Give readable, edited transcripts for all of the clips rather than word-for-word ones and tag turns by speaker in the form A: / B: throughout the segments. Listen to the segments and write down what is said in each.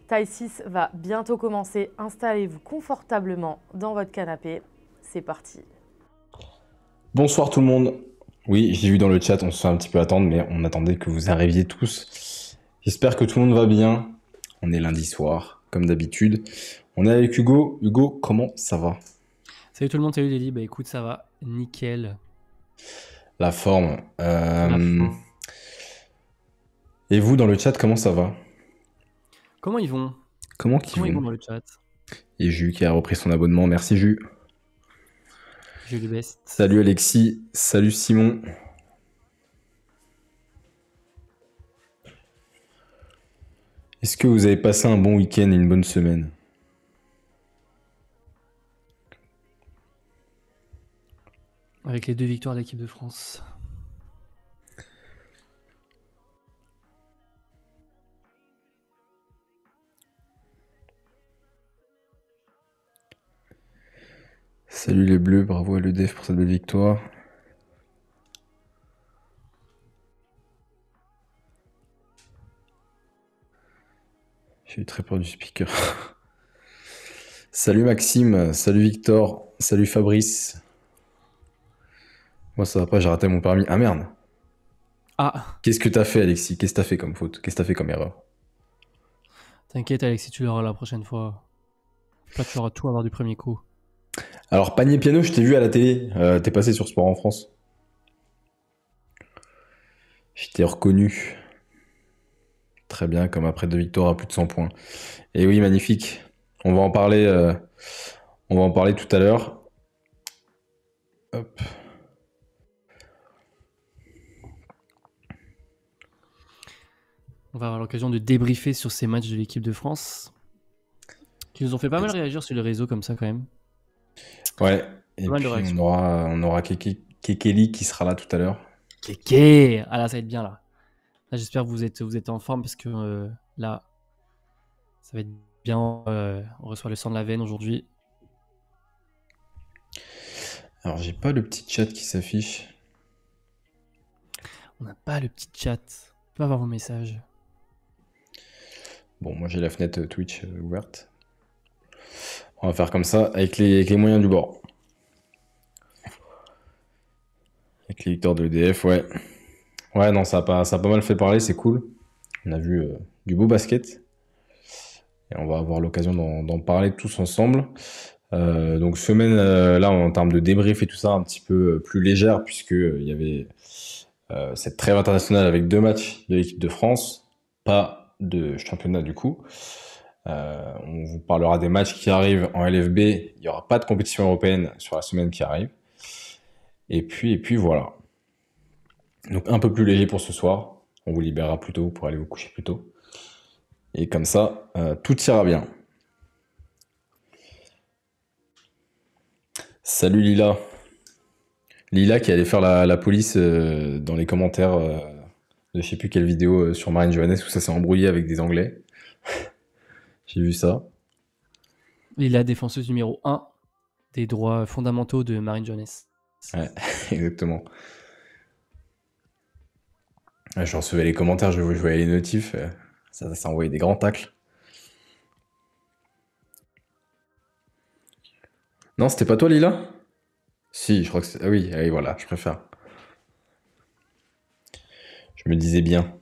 A: Taille 6 va bientôt commencer. Installez-vous confortablement dans votre canapé. C'est parti.
B: Bonsoir tout le monde. Oui, j'ai vu dans le chat, on se fait un petit peu attendre, mais on attendait que vous arriviez tous. J'espère que tout le monde va bien. On est lundi soir, comme d'habitude. On est avec Hugo. Hugo, comment ça va?
C: Salut tout le monde, salut Lily. Bah écoute, ça va, nickel.
B: La forme.
C: La fin.
B: Et vous, dans le chat, comment ça va?
C: Comment ils vont?
B: Comment qu'ils
C: Comment ils vont
B: vont?
C: dans le chat?
B: Et Jus qui a repris son abonnement. Merci Jus.
C: J'ai le best.
B: Salut Alexis. Salut Simon. Est-ce que vous avez passé un bon week-end et une bonne semaine?
C: Avec les 2 victoires de l'équipe de France.
B: Salut les Bleus, bravo à l'EDF pour cette belle victoire. J'ai eu très peur du speaker. Salut Maxime, salut Victor, salut Fabrice. Moi ça va pas, j'ai raté mon permis. Ah merde.
C: Ah,
B: Qu'est-ce que t'as fait Alexis? Qu'est-ce que t'as fait comme faute? Qu'est-ce que t'as fait comme erreur?
C: t'inquiète Alexis, tu l'auras la prochaine fois. Là, tu auras tout à avoir du premier coup.
B: Alors panier piano, je t'ai vu à la télé. T'es passé sur Sport en France. Je t'ai reconnu. Très bien, comme après 2 victoires à plus de 100 points. Et oui, magnifique. On va en parler, tout à l'heure. Hop.
C: On va avoir l'occasion de débriefer sur ces matchs de l'équipe de France. Qui nous ont fait pas mal réagir sur les réseaux comme ça quand même.
B: Ouais. Et
C: Pas mal de
B: puis
C: réactions.
B: on aura Kekeli qui sera là tout à l'heure.
C: Kéké. Ah là, ça va être bien là. Là, j'espère que vous êtes en forme parce que là, ça va être bien. On reçoit le sang de la veine aujourd'hui.
B: Alors j'ai pas le petit chat qui s'affiche.
C: On n'a pas le petit chat. On peut avoir vos messages.
B: Bon, moi j'ai la fenêtre Twitch ouverte. On va faire comme ça avec les moyens du bord. Avec les victoires de l'EDF, ouais. Ouais, non, ça a pas mal fait parler, c'est cool. On a vu du beau basket. Et on va avoir l'occasion d'en parler tous ensemble. Donc semaine là en termes de débrief et tout ça un petit peu plus légère puisque il y avait cette trêve internationale avec 2 matchs de l'équipe de France, pas de championnat du coup. On vous parlera des matchs qui arrivent en LFB. Il n'y aura pas de compétition européenne sur la semaine qui arrive. Et puis voilà. Donc un peu plus léger pour ce soir. On vous libérera plus tôt pour aller vous coucher plus tôt. Et comme ça, tout ira bien. Salut Lila. Lila qui allait faire la police dans les commentaires de je sais plus quelle vidéo sur Marine Johannes où ça s'est embrouillé avec des Anglais. J'ai vu ça.
C: Il est la défenseuse numéro 1 des droits fondamentaux de Marine Johannes.
B: Ouais, exactement. Ouais, je recevais les commentaires, je voyais les notifs. Ça envoyait des grands tacles. Non, c'était pas toi Lila? Si, je crois que c'est... Ah oui, ah oui, voilà, je préfère. Je me disais bien.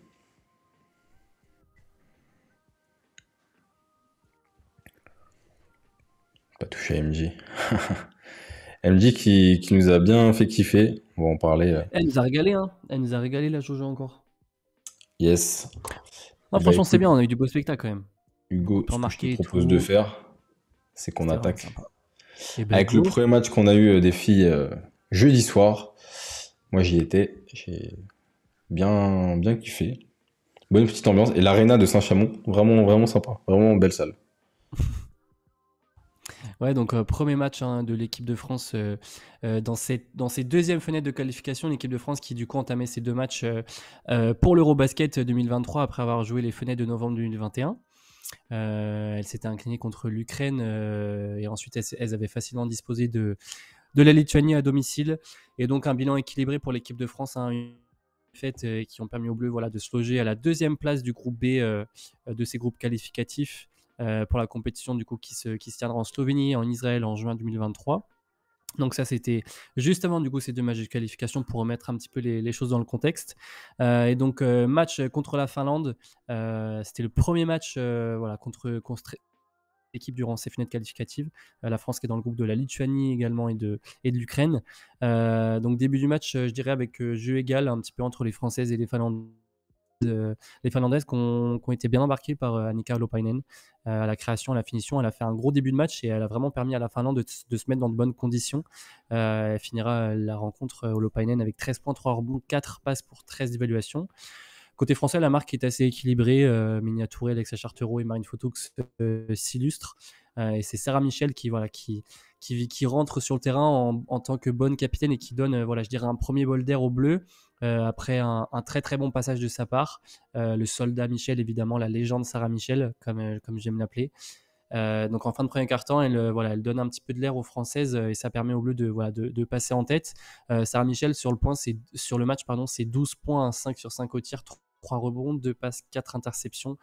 B: Pas touché à MJ. MJ qui nous a bien fait kiffer. On va en parler.
C: Elle nous a régalé, hein. Elle nous a régalé la Jojo encore.
B: Yes.
C: Non,
B: Et bah
C: franchement, c'est
B: écoute,
C: bien, on a eu du beau spectacle quand même.
B: Hugo,
C: Peu
B: ce que je te
C: remarqué et
B: propose de
C: tout.
B: faire, c'est qu'on
C: C'était vraiment
B: attaque
C: sympa. Et ben
B: avec le
C: go.
B: premier match qu'on a eu des filles jeudi soir. Moi j'y étais, j'ai bien kiffé. Bonne petite ambiance. Et l'aréna de Saint-Chamond, vraiment, vraiment sympa. Vraiment belle salle.
C: Ouais, donc premier match hein, de l'équipe de France dans ces deuxièmes fenêtres de qualification. L'équipe de France qui du coup entamait ces 2 matchs pour l'Eurobasket 2023 après avoir joué les fenêtres de novembre 2021. Elle s'était inclinée contre l'Ukraine et ensuite elles avaient facilement disposé de la Lituanie à domicile. Et donc un bilan équilibré pour l'équipe de France. Hein, défaites et qui ont permis aux Bleus de se loger à la deuxième place du groupe B de ces groupes qualificatifs pour la compétition du coup qui se tiendra en Slovénie et en Israël en juin 2023. Donc ça, c'était juste avant du coup ces 2 matchs de qualification pour remettre un petit peu les choses dans le contexte. Et donc match contre la Finlande, c'était le premier match contre l'équipe durant ces fenêtres qualificatives. La France qui est dans le groupe de la Lituanie également et de l'Ukraine. Donc début du match, je dirais avec jeu égal un petit peu entre les Françaises et les Finlandaises. Les Finlandaises qui ont été bien embarquées par Annika Holopainen à la création, à la finition. Elle a fait un gros début de match et elle a vraiment permis à la Finlande de se mettre dans de bonnes conditions. Elle finira la rencontre Holopainen avec 13 points, 3 rebonds, 4 passes pour 13 d'évaluation. Côté français, la marque est assez équilibrée. Minia Touré, Alexa Chartereau et Marine Fotoux s'illustrent. Et c'est Sarah Michel qui rentre sur le terrain en tant que bonne capitaine et qui donne, je dirais, un premier bol d'air aux Bleus. Après un très très bon passage de sa part, le soldat Michel, évidemment, la légende Sarah Michel, comme j'aime l'appeler. Donc en fin de premier quart-temps, elle donne un petit peu de l'air aux Françaises et ça permet aux Bleus de passer en tête. Sarah Michel sur le match, c'est 12 points, 5 sur 5 au tir, 3 rebonds, 2 passes, 4 interceptions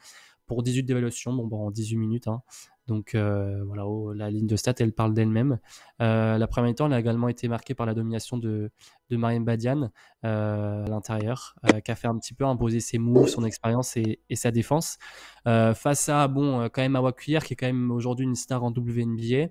C: pour 18 d'évaluation, en 18 minutes. Donc la ligne de stats, elle parle d'elle-même. La première mi-temps, elle a également été marquée par la domination de Mariam Badian à l'intérieur, qui a fait un petit peu imposer ses moves, son expérience et sa défense. Face à, quand même Hawa Cuillère, qui est quand même aujourd'hui une star en WNBA,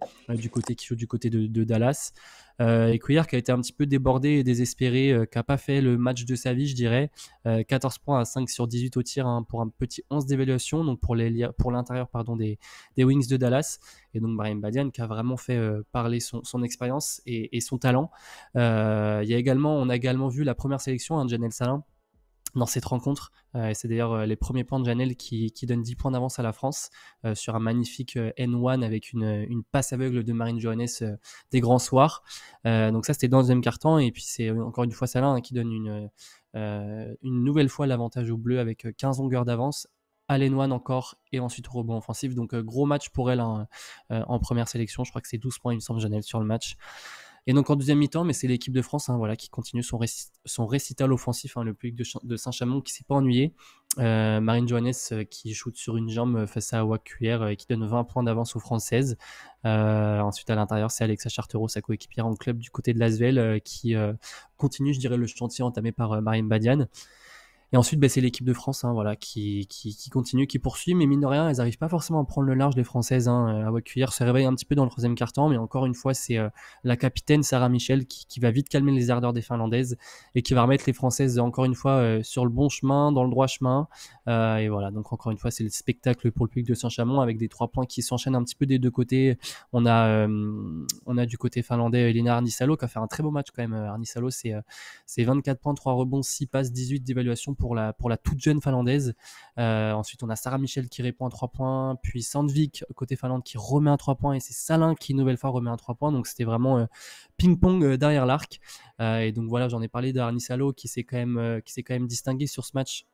C: qui joue du côté de Dallas. Et Cuillère qui a été un petit peu débordé et désespéré, qui n'a pas fait le match de sa vie, je dirais. 14 points à 5 sur 18 au tir pour un petit 11 d'évaluation, donc pour l'intérieur des Wings de Dallas. Et donc Mariam Badian qui a vraiment fait parler son expérience et son talent. On a également vu la première sélection, Janelle Salin, dans cette rencontre. C'est d'ailleurs les premiers points de Janelle qui donnent 10 points d'avance à la France sur un magnifique N1 avec une passe aveugle de Marine Johannes des grands soirs. Donc ça, c'était dans le deuxième quart-temps. Et puis c'est encore une fois Salin qui donne une nouvelle fois l'avantage aux Bleus avec 15 longueurs d'avance à l'N1 encore et ensuite au rebond offensif. Donc gros match pour elle en première sélection. Je crois que c'est 12 points, il me semble, Janelle sur le match. Et donc en deuxième mi-temps, mais c'est l'équipe de France qui continue son récital offensif, le public de Saint-Chamond qui ne s'est pas ennuyé. Marine Johannes qui shoot sur une jambe face à Hawa Cuillère et qui donne 20 points d'avance aux Françaises. Ensuite à l'intérieur, c'est Alexa Chartereau, sa coéquipière en club du côté de l'Asvel qui continue, je dirais, le chantier entamé par Mariam Badian. Et ensuite, c'est l'équipe de France qui continue, qui poursuit, mais mine de rien, elles n'arrivent pas forcément à prendre le large, les Françaises. Hawa Cuillère se réveille un petit peu dans le troisième quart-temps, mais encore une fois, c'est la capitaine Sarah Michel qui va vite calmer les ardeurs des Finlandaises et qui va remettre les Françaises encore une fois sur le bon chemin, dans le droit chemin. Et voilà, donc encore une fois, c'est le spectacle pour le public de Saint-Chamond avec des 3 points qui s'enchaînent un petit peu des deux côtés. On a du côté finlandais Elina Arnisalo qui a fait un très beau match quand même. Arnisalo, c'est 24 points, 3 rebonds, 6 passes, 18 d'évaluation pour la toute jeune finlandaise. Ensuite, on a Sarah Michel qui répond à 3 points, puis Sandvik côté Finlande qui remet un 3 points et c'est Salin qui une nouvelle fois remet un 3 points. Donc c'était vraiment ping-pong derrière l'arc. Et donc voilà, j'en ai parlé d'Arnisalo qui s'est quand même distingué sur ce match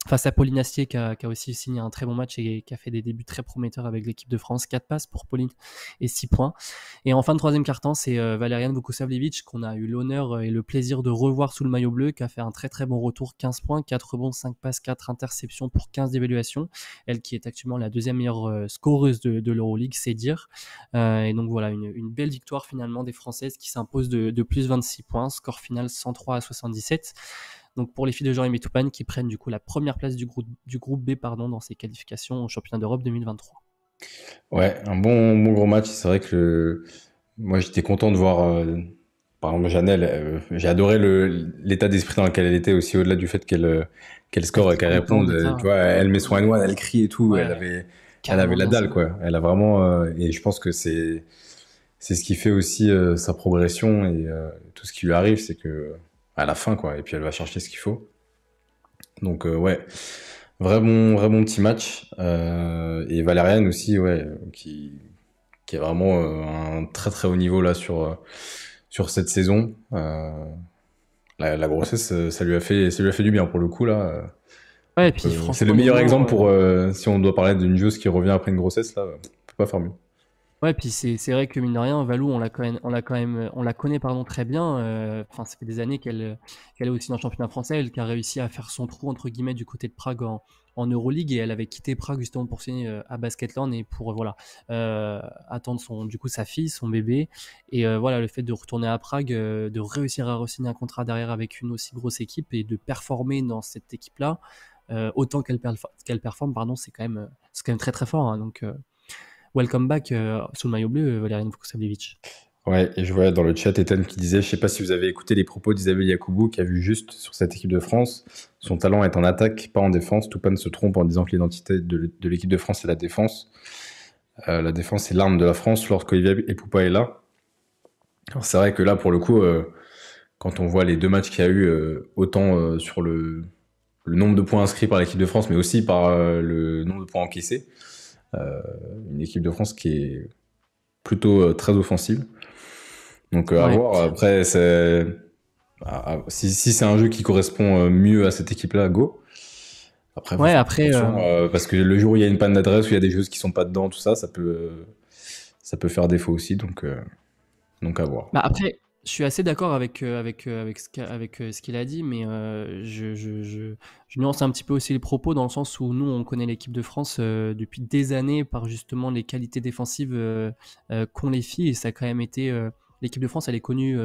C: face à Pauline Astier qui a aussi signé un très bon match et qui a fait des débuts très prometteurs avec l'équipe de France. 4 passes pour Pauline et 6 points. Et en fin de troisième quart-temps, c'est Valerian Vukusavljevic qu'on a eu l'honneur et le plaisir de revoir sous le maillot bleu, qui a fait un très très bon retour, 15 points, 4 rebonds, 5 passes, 4 interceptions pour 15 d'évaluation. Elle qui est actuellement la deuxième meilleure scoreuse de l'Euroleague, c'est dire. Et donc voilà, une belle victoire finalement des Françaises qui s'impose de plus 26 points, score final 103-77. Donc pour les filles de Jean-Aimé Toupane qui prennent du coup la première place du groupe B dans ces qualifications au championnat d'Europe 2023.
B: Ouais, un bon gros match. C'est vrai que moi j'étais content de voir par exemple Janelle. J'ai adoré l'état d'esprit dans lequel elle était aussi, au-delà du fait qu'elle score et qu'elle réponde. Tu vois, elle met son N1, elle crie et tout. Ouais, elle avait la dalle quoi. Elle a vraiment et je pense que c'est ce qui fait aussi sa progression et tout ce qui lui arrive, c'est que à la fin quoi, et puis elle va chercher ce qu'il faut. Donc ouais, vrai bon petit match. Et Valériane aussi, ouais, qui est vraiment un très très haut niveau là sur cette saison. La grossesse, ça lui a fait du bien pour le coup là.
C: Ouais, et puis
B: c'est le meilleur exemple pour si on doit parler d'une joueuse qui revient après une grossesse là, on peut pas faire mieux.
C: Ouais, puis c'est vrai que mine de rien, Valou, on la connaît pardon très bien. Enfin, ça fait des années qu'elle est aussi dans le championnat français, elle qui a réussi à faire son trou entre guillemets du côté de Prague en Euroleague et elle avait quitté Prague justement pour signer à Basketland et pour voilà attendre du coup sa fille, son bébé et voilà le fait de retourner à Prague, de réussir à re-signer un contrat derrière avec une aussi grosse équipe et de performer dans cette équipe-là autant qu'elle performe, pardon, c'est quand même très très fort. Hein, donc welcome back sous le maillot bleu, Valerian Vukosavljevic.
B: Ouais, et je vois dans le chat Ethan qui disait, je sais pas si vous avez écouté les propos d'Isabelle Yacoubou, qui a vu juste sur cette équipe de France, son talent est en attaque, pas en défense. Toupane se trompe en disant que l'identité de l'équipe de France c'est la défense. La défense c'est l'arme de la France lorsqu'Olivier Epoupa est là. Alors, c'est vrai que là, pour le coup, quand on voit les deux matchs qu'il y a eu, autant sur le nombre de points inscrits par l'équipe de France, mais aussi par le nombre de points encaissés, euh, une équipe de France qui est plutôt très offensive. Donc à
C: Ouais,
B: voir. Après, si c'est un jeu qui correspond mieux à cette équipe-là, go. Après, faut
C: ouais.
B: faire
C: Après,
B: attention parce que le jour où il y a une panne d'adresse, où il y a des joueuses qui sont pas dedans, tout ça, ça peut faire défaut aussi. Donc à voir.
C: bah après, je suis assez d'accord avec ce qu'il a dit, mais je nuance un petit peu aussi les propos dans le sens où nous, on connaît l'équipe de France depuis des années par justement les qualités défensives qu'ont les filles, et ça a quand même été l'équipe de France, elle est connue.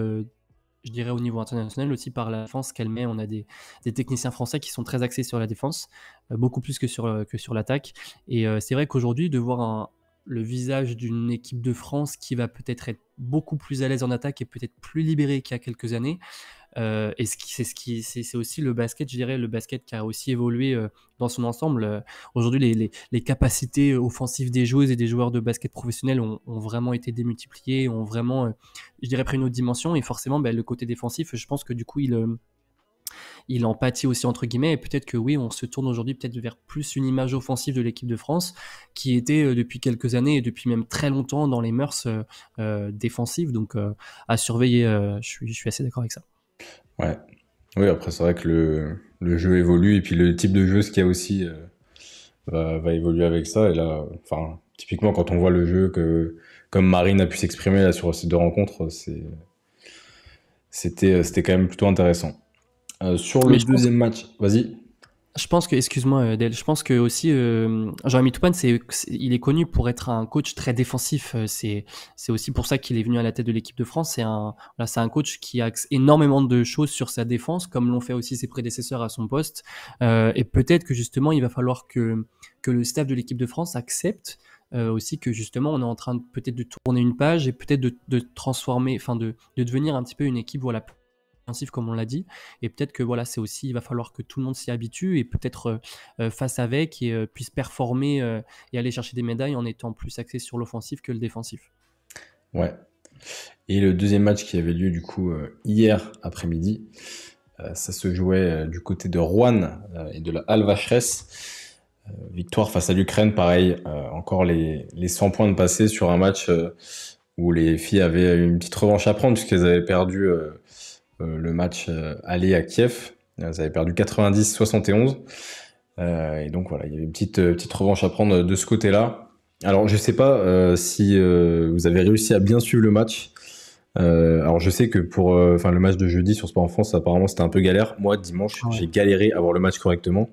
C: Je dirais au niveau international aussi par la défense qu'elle met. On a des techniciens français qui sont très axés sur la défense, beaucoup plus que sur l'attaque. Et c'est vrai qu'aujourd'hui, de voir le visage d'une équipe de France qui va peut-être être beaucoup plus à l'aise en attaque et peut-être plus libérée qu'il y a quelques années, et c'est aussi le basket, je dirais, le basket qui a aussi évolué dans son ensemble. Aujourd'hui, les capacités offensives des joueuses et des joueurs de basket professionnels ont vraiment été démultipliées, ont vraiment, je dirais, pris une autre dimension. Et forcément, ben, le côté défensif, je pense que du coup, il en pâtit aussi, entre guillemets. Et peut-être que oui, on se tourne aujourd'hui peut-être vers plus une image offensive de l'équipe de France qui était depuis quelques années et depuis même très longtemps dans les mœurs défensives. Donc, à surveiller, je suis assez d'accord avec ça.
B: Ouais. Oui, après, c'est vrai que le jeu évolue et puis le type de jeu, ce qu'il y a aussi, va évoluer avec ça. Et là, enfin, typiquement, quand on voit le jeu comme Marine a pu s'exprimer là sur ces deux rencontres, c'était quand même plutôt intéressant. Sur le
C: Mais je pense
B: deuxième match, vas-y.
C: Je pense que, excuse-moi Del, je pense que aussi Jean-Ami Toupane, il est connu pour être un coach très défensif. C'est aussi pour ça qu'il est venu à la tête de l'équipe de France. C'est un coach qui axe énormément de choses sur sa défense, comme l'ont fait aussi ses prédécesseurs à son poste. Et peut-être que justement, il va falloir que le staff de l'équipe de France accepte aussi que justement, on est en train peut-être de tourner une page et peut-être de transformer, enfin de devenir un petit peu une équipe, voilà, offensif comme on l'a dit, et peut-être que voilà, c'est aussi, il va falloir que tout le monde s'y habitue et peut-être fasse avec et puisse performer et aller chercher des médailles en étant plus axé sur l'offensif que le défensif.
B: Ouais. Et le deuxième match qui avait lieu du coup hier après-midi, ça se jouait du côté de Rouen et de la Halle Vacheresse. Victoire face à l'Ukraine, pareil, encore les 100 points de passé sur un match où les filles avaient une petite revanche à prendre puisqu'elles avaient perdu le match aller à Kiev. Elles avaient perdu 90-71. Et donc voilà, il y avait une petite revanche à prendre de ce côté-là. Alors je sais pas si vous avez réussi à bien suivre le match. Alors je sais que pour le match de jeudi sur Sport en France, apparemment c'était un peu galère. Moi dimanche,
C: Ah ouais.
B: j'ai galéré à voir le match correctement.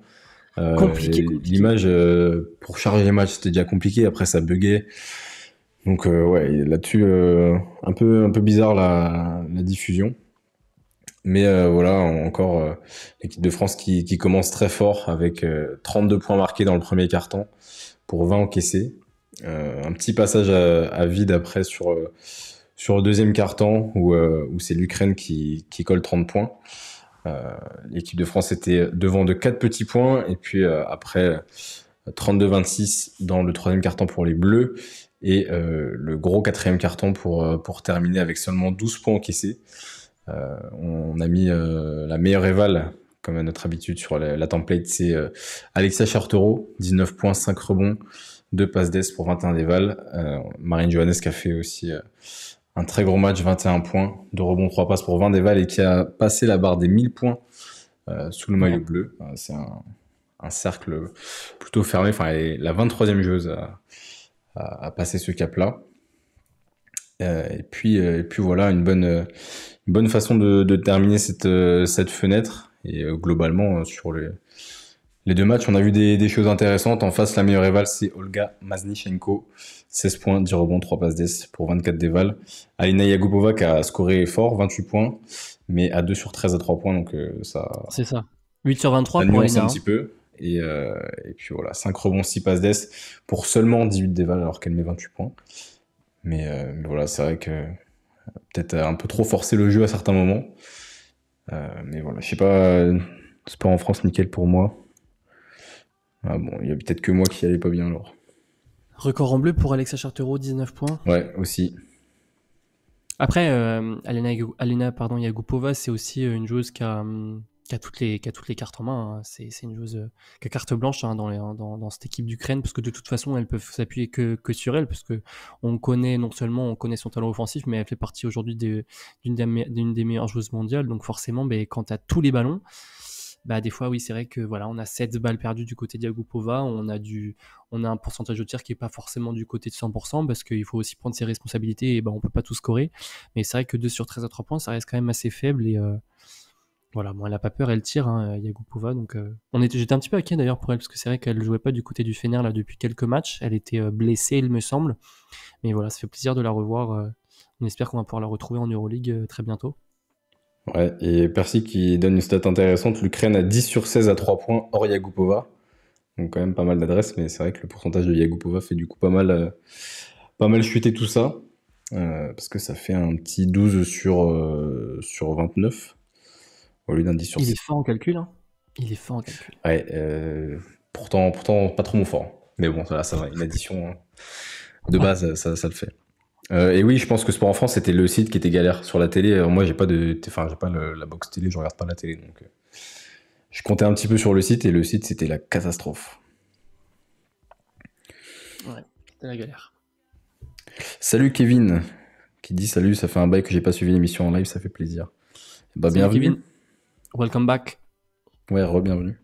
C: Compliqué.
B: L'image pour charger les matchs c'était déjà compliqué. Après ça buguait. Donc ouais, là-dessus un peu bizarre la diffusion. Mais voilà, encore l'équipe de France qui commence très fort avec 32 points marqués dans le premier quart-temps pour 20 encaissés. Un petit passage à vide après sur le deuxième quart-temps où c'est l'Ukraine qui colle 30 points. L'équipe de France était devant de 4 petits points et puis après 32-26 dans le troisième quart-temps pour les Bleus et le gros quatrième quart-temps pour terminer avec seulement 12 points encaissés. On a mis la meilleure éval, comme à notre habitude sur la template, c'est Alexia Chartereau, 19 points, 5 rebonds, 2 passes d'ess pour 21 d'éval. Marine Johannes qui a fait aussi un très gros match, 21 points, 2 rebonds, 3 passes pour 20 d'éval et qui a passé la barre des 1000 points sous le maillot
C: Ouais.
B: bleu. C'est un cercle plutôt fermé, enfin elle est la 23e joueuse à passer ce cap-là. Et puis voilà, une bonne façon de terminer cette fenêtre. Et globalement, sur les deux matchs, on a vu des choses intéressantes. En face, la meilleure éval, c'est Olga Maznichenko. 16 points, 10 rebonds, 3 passes d'ess pour 24 d'éval. Alina Yagupova qui a scoré fort, 28 points, mais à 2 sur 13 à 3 points, donc
C: C'est ça. 8 sur 23
B: ça
C: pour
B: nuance
C: Alina.
B: un petit peu. Et puis voilà, 5 rebonds, 6 passes d'ess pour seulement 18 d'éval alors qu'elle met 28 points. Mais voilà, c'est vrai que peut-être un peu trop forcer le jeu à certains moments. Mais voilà, je sais pas, sport en France, nickel pour moi. Ah bon, il y a peut-être que moi qui allais pas bien alors.
C: Record en bleu pour Alexa Chartero, 19 points.
B: Ouais, aussi.
C: Après, Alina Yagupova, c'est aussi une joueuse qui a toutes les cartes en main. Hein. C'est une joueuse qui a carte blanche hein, dans cette équipe d'Ukraine, parce que de toute façon, elles peuvent s'appuyer que sur elle, parce que non seulement on connaît son talent offensif, mais elle fait partie aujourd'hui d'une des meilleures joueuses mondiales. Donc forcément, quand tu as tous les ballons, des fois, oui, c'est vrai que voilà, on a 7 balles perdues du côté d'Yagupova, on a un pourcentage de tir qui est pas forcément du côté de 100%, parce qu'il faut aussi prendre ses responsabilités, et on peut pas tout scorer. Mais c'est vrai que 2 sur 13 à 3 points, ça reste quand même assez faible, et voilà, bon, elle a pas peur, elle tire, hein, Yagupova, donc j'étais un petit peu inquiet d'ailleurs pour elle, parce que c'est vrai qu'elle jouait pas du côté du Fener là depuis quelques matchs, elle était blessée, il me semble, mais voilà, ça fait plaisir de la revoir, on espère qu'on va pouvoir la retrouver en Euroleague très bientôt.
B: Ouais, et Percy qui donne une stat intéressante, l'Ukraine a 10 sur 16 à 3 points hors Yagupova. Donc quand même pas mal d'adresses, mais c'est vrai que le pourcentage de Yagupova fait du coup pas mal chuter tout ça. Parce que ça fait un petit 12 sur 29 au lieu d'un 10 sur
C: Il
B: 16.
C: est fort en calcul, hein. Il est fort en calcul.
B: Ouais, pourtant pas trop mon fort. Mais bon, ça va, une addition hein, de base, ça le fait. Et oui, je pense que Sport en France, c'était le site qui était galère sur la télé. Moi, j'ai pas la box télé, je regarde pas la télé, donc je comptais un petit peu sur le site et le site, c'était la catastrophe.
C: Ouais, c'était la galère.
B: Salut Kevin, qui dit salut, ça fait un bail que j'ai pas suivi l'émission en live, ça fait plaisir.
C: Salut
B: Bienvenue.
C: Kevin, welcome back.
B: Ouais, re-bienvenue.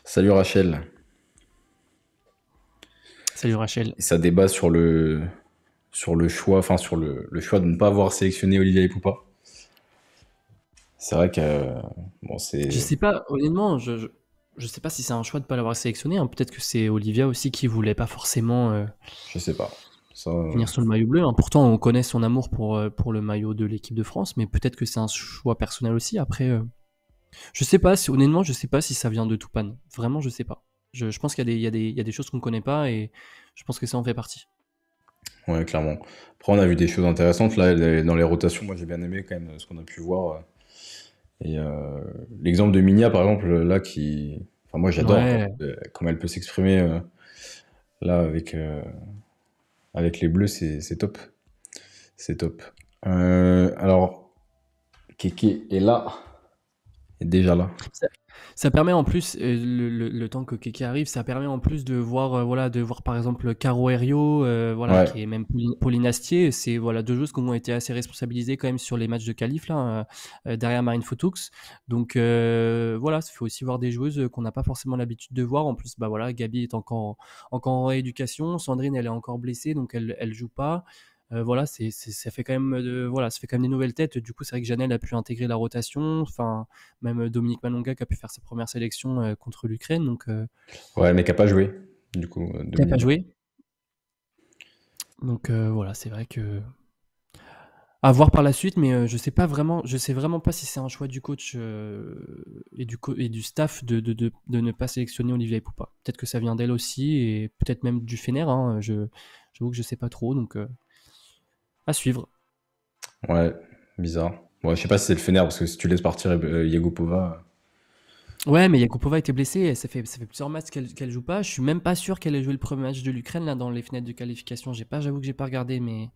B: Salut Rachel.
C: Salut Rachel.
B: Et ça débat sur le choix, enfin sur le choix de ne pas avoir sélectionné Olivia Ipupa. C'est vrai que bon, c'est.
C: Je sais pas, honnêtement, je sais pas si c'est un choix de pas l'avoir sélectionné. Hein. Peut-être que c'est Olivia aussi qui voulait pas forcément
B: Je sais pas. Ça,
C: venir sur le maillot bleu. Hein. Pourtant, on connaît son amour pour le maillot de l'équipe de France, mais peut-être que c'est un choix personnel aussi. Après, je sais pas. Honnêtement, je sais pas si ça vient de Toupane. Vraiment, je sais pas. Je pense qu'il y a des choses qu'on connaît pas et je pense que ça en fait partie.
B: Ouais, clairement. Après, on a vu des choses intéressantes là dans les rotations. Moi, j'ai bien aimé quand même ce qu'on a pu voir. Et l'exemple de Minia, par exemple, là, enfin, moi, j'adore
C: Ouais.
B: comment elle peut s'exprimer là avec les Bleus, c'est top. C'est top. Alors, Keke est là, est déjà là.
C: Ça permet en plus, le temps que Keke arrive, ça permet en plus de voir, de voir par exemple Caro Herriot,
B: Ouais,
C: qui est même Pauline Astier. C'est voilà, deux joueuses qui ont été assez responsabilisées quand même sur les matchs de qualif là, derrière Marine Fotoux. Donc voilà, ça fait aussi voir des joueuses qu'on n'a pas forcément l'habitude de voir. En plus, Gabi est encore en rééducation, Sandrine elle est encore blessée, donc elle joue pas. Voilà, ça fait quand même ça fait quand même des nouvelles têtes. Du coup, c'est vrai que Janelle a pu intégrer la rotation. Enfin, même Dominique Malonga qui a pu faire sa première sélection contre l'Ukraine. Donc,
B: ouais, mais qui a pas joué, du coup,
C: qui n'a pas
B: Dominique.
C: joué. Donc voilà, c'est vrai que à voir par la suite, mais je sais vraiment pas si c'est un choix du coach et du staff de ne pas sélectionner Olivier Poupa. Peut-être que ça vient d'elle aussi et peut-être même du Fener. Hein, j'avoue que je sais pas trop, donc à suivre.
B: Ouais, bizarre. Bon, je sais pas si c'est le Fener, parce que si tu laisses partir Yagupova.
C: Ouais, mais Yakupova était blessée, ça fait plusieurs matchs qu'elle joue pas. Je suis même pas sûr qu'elle ait joué le premier match de l'Ukraine là dans les fenêtres de qualification. J'avoue que j'ai pas regardé, mais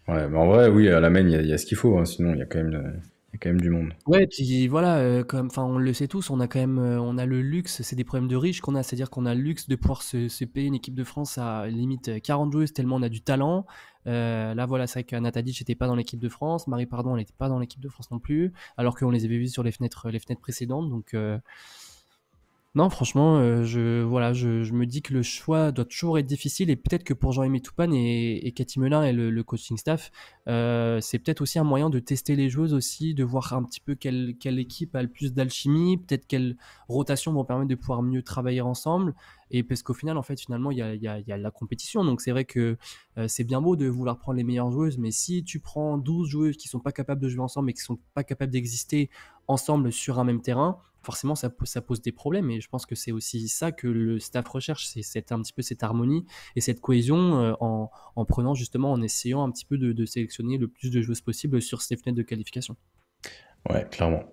B: Ouais, mais en vrai, oui, à la main, il y a ce qu'il faut, hein, sinon il y a quand même du monde.
C: ouais, puis voilà, enfin on le sait tous, on a quand même, on a le luxe, c'est des problèmes de riches qu'on a, c'est-à-dire qu'on a le luxe de pouvoir se payer une équipe de France à limite 40 joueuses tellement on a du talent. Là voilà, c'est vrai que Nathalie n'était pas dans l'équipe de France, Marie Pardon, elle n'était pas dans l'équipe de France non plus, alors qu'on les avait vues sur les fenêtres précédentes, donc Non, franchement, voilà, je me dis que le choix doit toujours être difficile et peut-être que pour Jean-Aimé Toupane et Cathy Melin et le coaching staff, c'est peut-être aussi un moyen de tester les joueuses aussi, de voir un petit peu quelle équipe a le plus d'alchimie, peut-être quelles rotations vont permettre de pouvoir mieux travailler ensemble. Et parce qu'au final, en fait, finalement, il y a la compétition. Donc c'est vrai que c'est bien beau de vouloir prendre les meilleures joueuses, mais si tu prends 12 joueuses qui sont pas capables de jouer ensemble et qui sont pas capables d'exister ensemble sur un même terrain, forcément ça pose des problèmes et je pense que c'est aussi ça que le staff recherche, c'est un petit peu cette harmonie et cette cohésion en prenant justement, en essayant un petit peu de sélectionner le plus de joueuses possible sur ces fenêtres de qualification.
B: Ouais, clairement.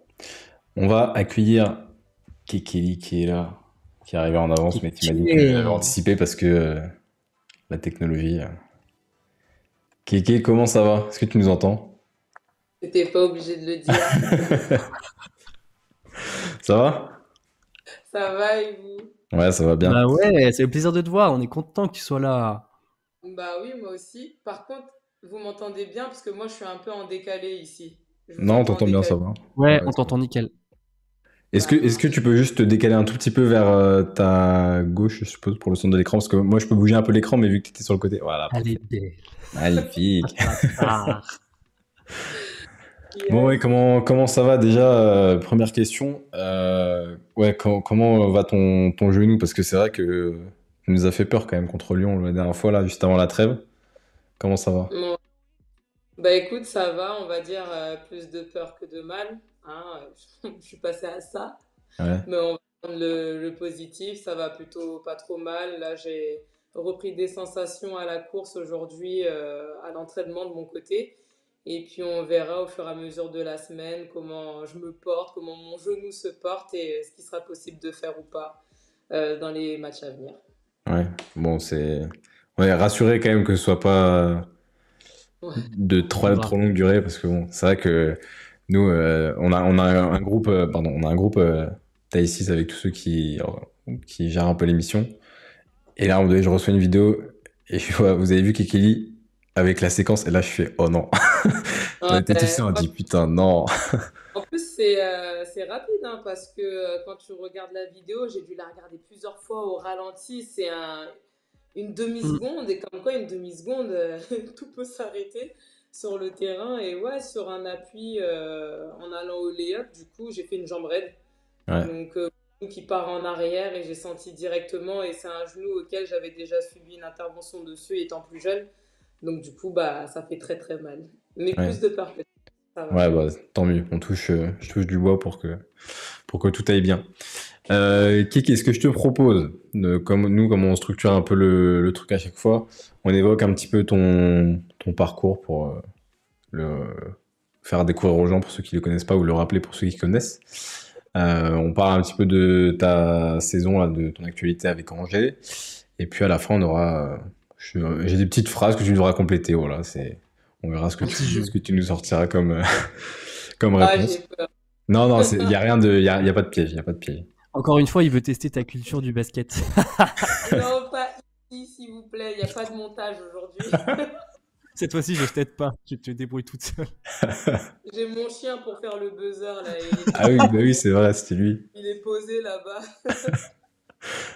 B: On va accueillir Kekeli qui est là, qui est arrivé en avance, mais qui m'a dit qu'il avait anticipé parce que la technologie. Keke, comment ça va? Est-ce que tu nous entends?
D: T'étais pas obligé de le dire.
B: Ça va?
D: Ça va et vous?
B: Ouais, ça va bien.
C: Bah ouais, c'est le plaisir de te voir, on est content que tu sois là.
D: Bah oui, moi aussi. Par contre, vous m'entendez bien parce que moi je suis un peu en décalé ici. Je vous
B: Non, on
D: entends en
B: t'entend bien, ça
D: décalé.
B: va.
C: Ouais,
B: Ouais,
C: on
B: ça va.
C: t'entend nickel.
D: Ça
B: Est-ce que tu
D: marche.
B: peux juste te décaler un tout petit peu vers ta gauche, je suppose, pour le centre de l'écran? Parce que moi, je peux bouger un peu l'écran, mais vu que tu étais sur le côté. Voilà,
C: Elle est
B: parfait.
C: belle.
B: Magnifique.
C: Bâtard.
B: Bon, ouais,
D: Yes.
B: comment ça va déjà? Première question. Ouais, comment va ton genou? Parce que c'est vrai que tu nous a fait peur quand même contre Lyon la dernière fois, là, juste avant la trêve. Comment ça va?
D: Bon. Bah écoute, ça va, on va dire plus de peur que de mal. Hein, je suis passée à ça.
B: Ouais,
D: Mais on va prendre le positif, ça va plutôt pas trop mal. Là, j'ai repris des sensations à la course aujourd'hui, à l'entraînement de mon côté. Et puis on verra au fur et à mesure de la semaine comment je me porte, comment mon genou se porte et ce qui sera possible de faire ou pas dans les matchs à venir.
B: ouais. Bon, c'est. Ouais, rassuré quand même que ce soit pas
D: Ouais.
B: de
C: Plus
B: trop
C: grave.
B: longue durée, parce que bon, c'est vrai que nous, on a un groupe, pardon, on a un groupe Thaïsis avec tous ceux qui gèrent un peu l'émission. Et là, je reçois une vidéo et je vois, vous avez vu Kekeli avec la séquence, et là, je fais, oh non. On était tous là, on dit, putain, non.
D: En plus, c'est rapide hein, parce que quand tu regardes la vidéo, j'ai dû la regarder plusieurs fois au ralenti. Une
C: Mm.
D: demi-seconde et comme quoi une demi-seconde, tout peut s'arrêter sur le terrain. Et ouais, sur un appui en allant au lay-up, du coup, j'ai fait une jambe raide.
B: Ouais,
D: Donc, qui part en arrière et j'ai senti directement. Et c'est un genou auquel j'avais déjà subi une intervention dessus étant plus jeune. Donc, du coup, bah, ça fait très très mal. Mais
B: ouais.
D: plus de peur que ça va.
B: Ouais, bah, tant mieux. Je touche du bois pour que tout aille bien.
D: Ouais.
B: Kiki, ce que je te propose, comme on structure un peu le truc à chaque fois, on évoque un petit peu ton parcours pour le faire découvrir aux gens pour ceux qui ne le connaissent pas ou le rappeler pour ceux qui connaissent. On parle un petit peu de ta saison, là, de ton actualité avec Angers. Et puis à la fin, on aura. J'ai des petites phrases que tu devras compléter. Voilà, on verra
C: Un petit jeu.
B: ce que tu nous sortiras comme, comme
D: Ah, j'ai
B: réponse.
D: peur.
B: Non, non, il n'y a rien y a pas de piège, il y a pas de piège.
C: Encore une fois, il veut tester ta culture du basket.
D: Non, pas ici, s'il vous plaît. Il n'y a pas de montage aujourd'hui.
C: Cette fois-ci, je t'aide pas. Tu te débrouilles toute seule.
D: J'ai mon chien pour faire le buzzer là.
B: Ah oui, bah oui, c'est vrai, c'était lui,
D: Il est posé là-bas.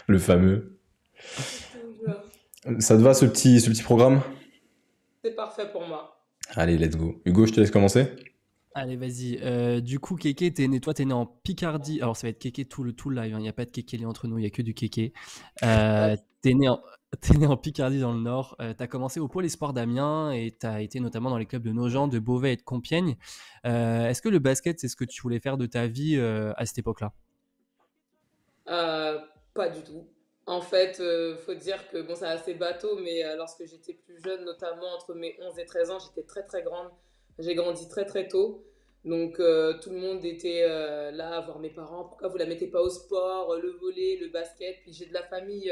B: le fameux.
D: Je te jure.
B: Ça te va ce petit programme?
D: C'est parfait pour moi.
B: Allez, let's go. Hugo, je te laisse commencer.
C: Allez, vas-y. Du coup, Kéké, toi, t'es né en Picardie. Alors, ça va être Kéké tout le live, hein. Il n'y a pas de Kéké entre nous, il n'y a que du Kéké.
D: Pas de-
C: T'es né en... t'es né en Picardie dans le Nord. T'as commencé au Pôle Espoir d'Amiens et t'as été notamment dans les clubs de Nogent, de Beauvais et de Compiègne. Est-ce que le basket, c'est ce que tu voulais faire de ta vie à cette époque-là?
D: Euh, Pas du tout. En fait, faut dire que bon, c'est assez bateau, mais lorsque j'étais plus jeune, notamment entre mes 11 et 13 ans, j'étais très très grande. J'ai grandi très très tôt. Donc tout le monde était là à voir mes parents. Pourquoi vous la mettez pas au sport, le volley, le basket? Puis j'ai de la famille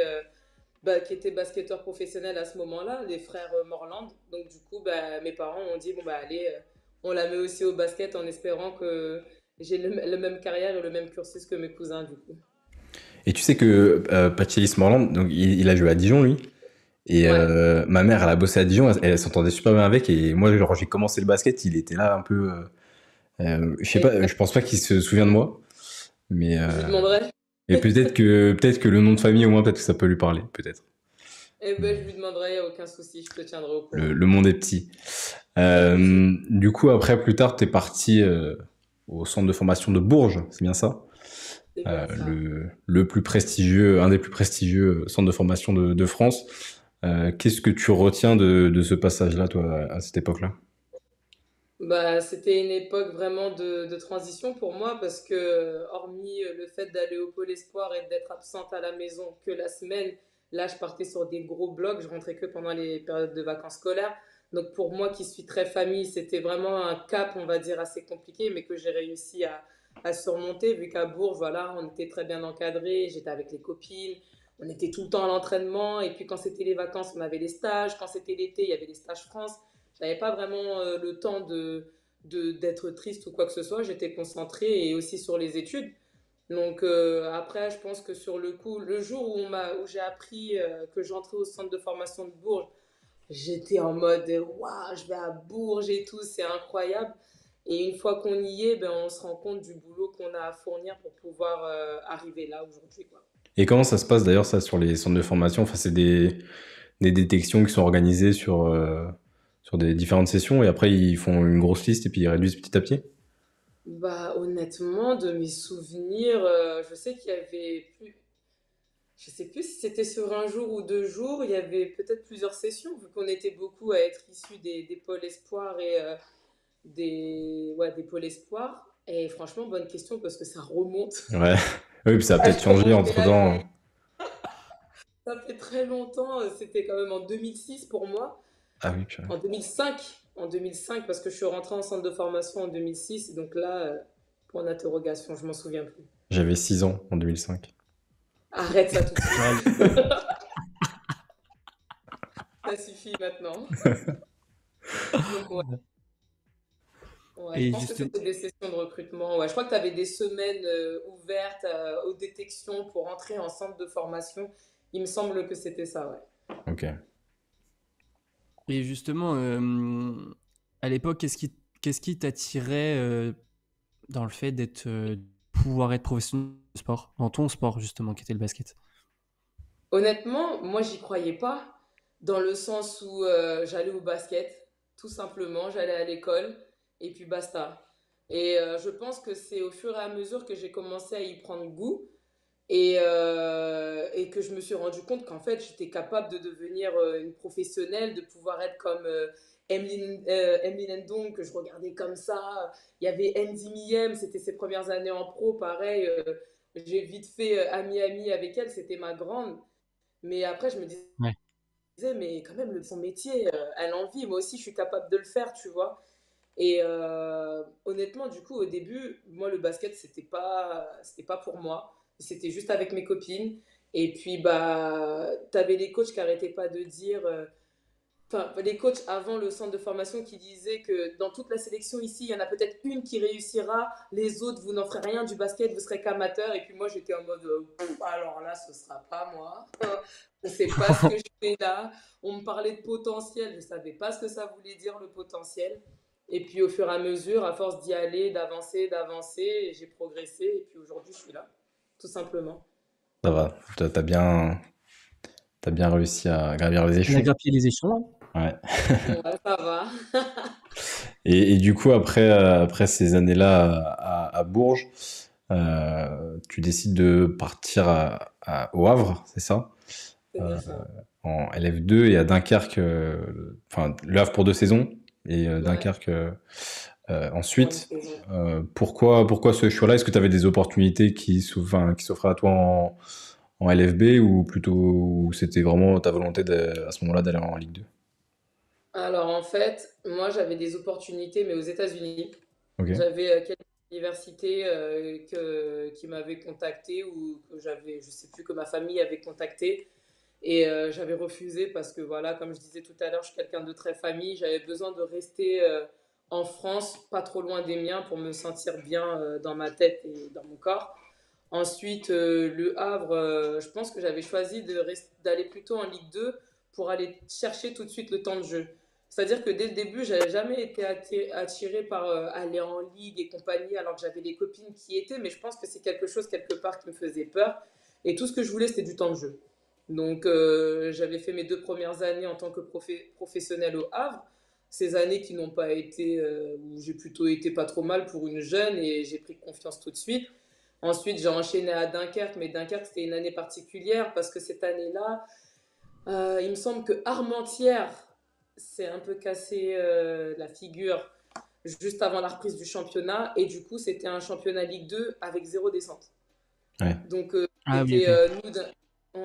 D: qui était basketteur professionnel à ce moment-là, les frères Morland. Donc du coup, bah, mes parents ont dit, bon bah allez, on la met aussi au basket en espérant que j'ai le même carrière et le même cursus que mes cousins du coup.
B: Et tu sais que Pachelis Morland, donc il a joué à Dijon, lui. Et
D: Ouais.
B: ma mère, elle a bossé à Dijon, elle s'entendait super bien avec. Et moi, genre, j'ai commencé le basket, il était là un peu. Je sais
D: Et
B: pas, je pense pas qu'il se souvient de moi. Mais
D: je lui demanderai.
B: Et peut-être que le nom de famille, au moins, peut-être que ça peut lui parler, peut-être.
D: Eh ben, je lui demanderai, y a aucun souci, je te tiendrai au courant.
B: Le monde est petit.
D: Pas de souci.
B: Du coup, après, plus tard, t'es parti au centre de formation de Bourges, c'est bien ça?
D: C'est bien ça.
B: Le plus prestigieux, un des plus prestigieux centres de formation de France. Qu'est-ce que tu retiens de ce passage-là, toi, à cette époque-là?
D: Bah, c'était une époque vraiment de transition pour moi parce que, hormis le fait d'aller au Pôle Espoir et d'être absente à la maison que la semaine, là, je partais sur des gros blocs, je rentrais que pendant les périodes de vacances scolaires. Donc, pour moi qui suis très famille, c'était vraiment un cap, on va dire, assez compliqué, mais que j'ai réussi à surmonter, vu qu'à Bourges, voilà, on était très bien encadrés, j'étais avec les copines, on était tout le temps à l'entraînement, et puis quand c'était les vacances, on avait les stages, quand c'était l'été, il y avait les stages France. J'avais pas vraiment le temps d'être triste ou quoi que ce soit. J'étais concentrée et aussi sur les études. Donc après, je pense que sur le coup, le jour où j'ai appris que j'entrais au centre de formation de Bourges, j'étais en mode waouh, je vais à Bourges et tout, c'est incroyable. Et une fois qu'on y est, ben, on se rend compte du boulot qu'on a à fournir pour pouvoir arriver là aujourd'hui, quoi.
B: Et comment ça se passe d'ailleurs, ça, sur les centres de formation? Enfin, c'est des détections qui sont organisées sur des différentes sessions et après, ils font une grosse liste et puis ils réduisent petit à petit?
D: Bah honnêtement, de mes souvenirs, je sais qu'il y avait plus, je sais plus si c'était sur un jour ou 2 jours, il y avait peut-être plusieurs sessions, vu qu'on était beaucoup à être issus des pôles espoirs et des pôles espoirs. Et franchement, bonne question parce que ça remonte.
B: Ouais. Oui, puis ça a
D: Ah,
B: peut-être
D: je
B: changé
D: remonte, mais là,
B: entre-temps.
D: ça fait très longtemps. C'était quand même en 2006 pour moi.
B: Ah oui, purée.
D: En 2005. En 2005, parce que je suis rentrée en centre de formation en 2006. Donc là, point d'interrogation, je m'en souviens plus.
B: J'avais 6 ans en 2005.
D: Arrête ça tout de suite.
C: Ouais,
D: Ça suffit maintenant. Donc ouais. Ouais, je
C: et
D: pense que
C: juste,
D: c'était des sessions de recrutement. Ouais, je crois que tu avais des semaines ouvertes aux détections pour entrer en centre de formation. Il me semble que c'était ça, ouais.
C: ouais.
B: Ok.
C: Et justement, à l'époque, qu'est-ce qui t'attirait dans le fait pouvoir être professionnel de sport, dans ton sport justement, qui était le basket?
D: Honnêtement, moi, j'y croyais pas, dans le sens où j'allais au basket, tout simplement, j'allais à l'école, et puis basta. Et je pense que c'est au fur et à mesure que j'ai commencé à y prendre goût, et que je me suis rendu compte qu'en fait, j'étais capable de devenir une professionnelle, de pouvoir être comme Emily Ndong, que je regardais comme ça. Il y avait Andy Miem, c'était ses premières années en pro, pareil. J'ai vite fait ami-ami avec elle, c'était ma grande. Mais après, je me
C: Ouais.
D: disais, mais quand même, son métier, elle en vit. Moi aussi, je suis capable de le faire, tu vois. Et honnêtement, du coup, au début, moi, le basket, c'était pas pour moi. C'était juste avec mes copines. Et puis, bah, t'avais les coachs qui arrêtaient pas de dire, enfin, les coachs avant le centre de formation qui disaient que dans toute la sélection ici, il y en a peut-être une qui réussira, les autres, vous n'en ferez rien du basket, vous serez qu'amateur. Et puis moi, j'étais en mode, alors là, ce sera pas moi. Je sais pas ce que je fais là. On me parlait de potentiel, je savais pas ce que ça voulait dire le potentiel. Et puis au fur et à mesure, à force d'y aller, d'avancer, j'ai progressé. Et puis aujourd'hui, je suis là, tout simplement.
B: Ça va. T'as bien réussi à gravir les
C: On a
B: échelons.
C: grappillé les échelons.
B: Ouais.
D: Ouais, ça va.
B: Et du coup, après ces années-là à Bourges, tu décides de partir au Havre, c'est ça?
D: C'est
B: Euh,
D: bien ça.
B: En LF2 et à Dunkerque, enfin, Le Havre pour 2 saisons et
D: Ouais,
B: Dunkerque
D: pour une
B: ensuite.
D: saison.
B: Pourquoi ce choix-là? Est-ce que tu avais des opportunités enfin, qui s'offraient à toi en LFB ou plutôt ou c'était vraiment ta volonté à ce moment-là d'aller en Ligue 2?
D: Alors en fait, moi j'avais des opportunités, mais aux États-Unis.
B: Ok.
D: J'avais quelques universités qui m'avaient contacté ou que j'avais, je sais plus, que ma famille avait contacté. Et j'avais refusé parce que voilà, comme je disais tout à l'heure, je suis quelqu'un de très famille. J'avais besoin de rester en France, pas trop loin des miens, pour me sentir bien dans ma tête et dans mon corps. Ensuite, Le Havre, je pense que j'avais choisi d'aller plutôt en Ligue 2 pour aller chercher tout de suite le temps de jeu. C'est-à-dire que dès le début, j'avais jamais été attirée par aller en ligue et compagnie, alors que j'avais des copines qui y étaient, mais je pense que c'est quelque chose quelque part qui me faisait peur. Et tout ce que je voulais, c'était du temps de jeu. Donc, j'avais fait mes 2 premières années en tant que professionnelle au Havre. Ces années qui n'ont pas été, où j'ai plutôt été pas trop mal pour une jeune et j'ai pris confiance tout de suite. Ensuite, j'ai enchaîné à Dunkerque, mais Dunkerque, c'était une année particulière parce que cette année-là, il me semble que Armentières s'est un peu cassé la figure juste avant la reprise du championnat et du coup, c'était un championnat Ligue 2 avec zéro descente.
B: Ouais.
D: Donc,
C: Ah oui,
D: c'était
C: ok.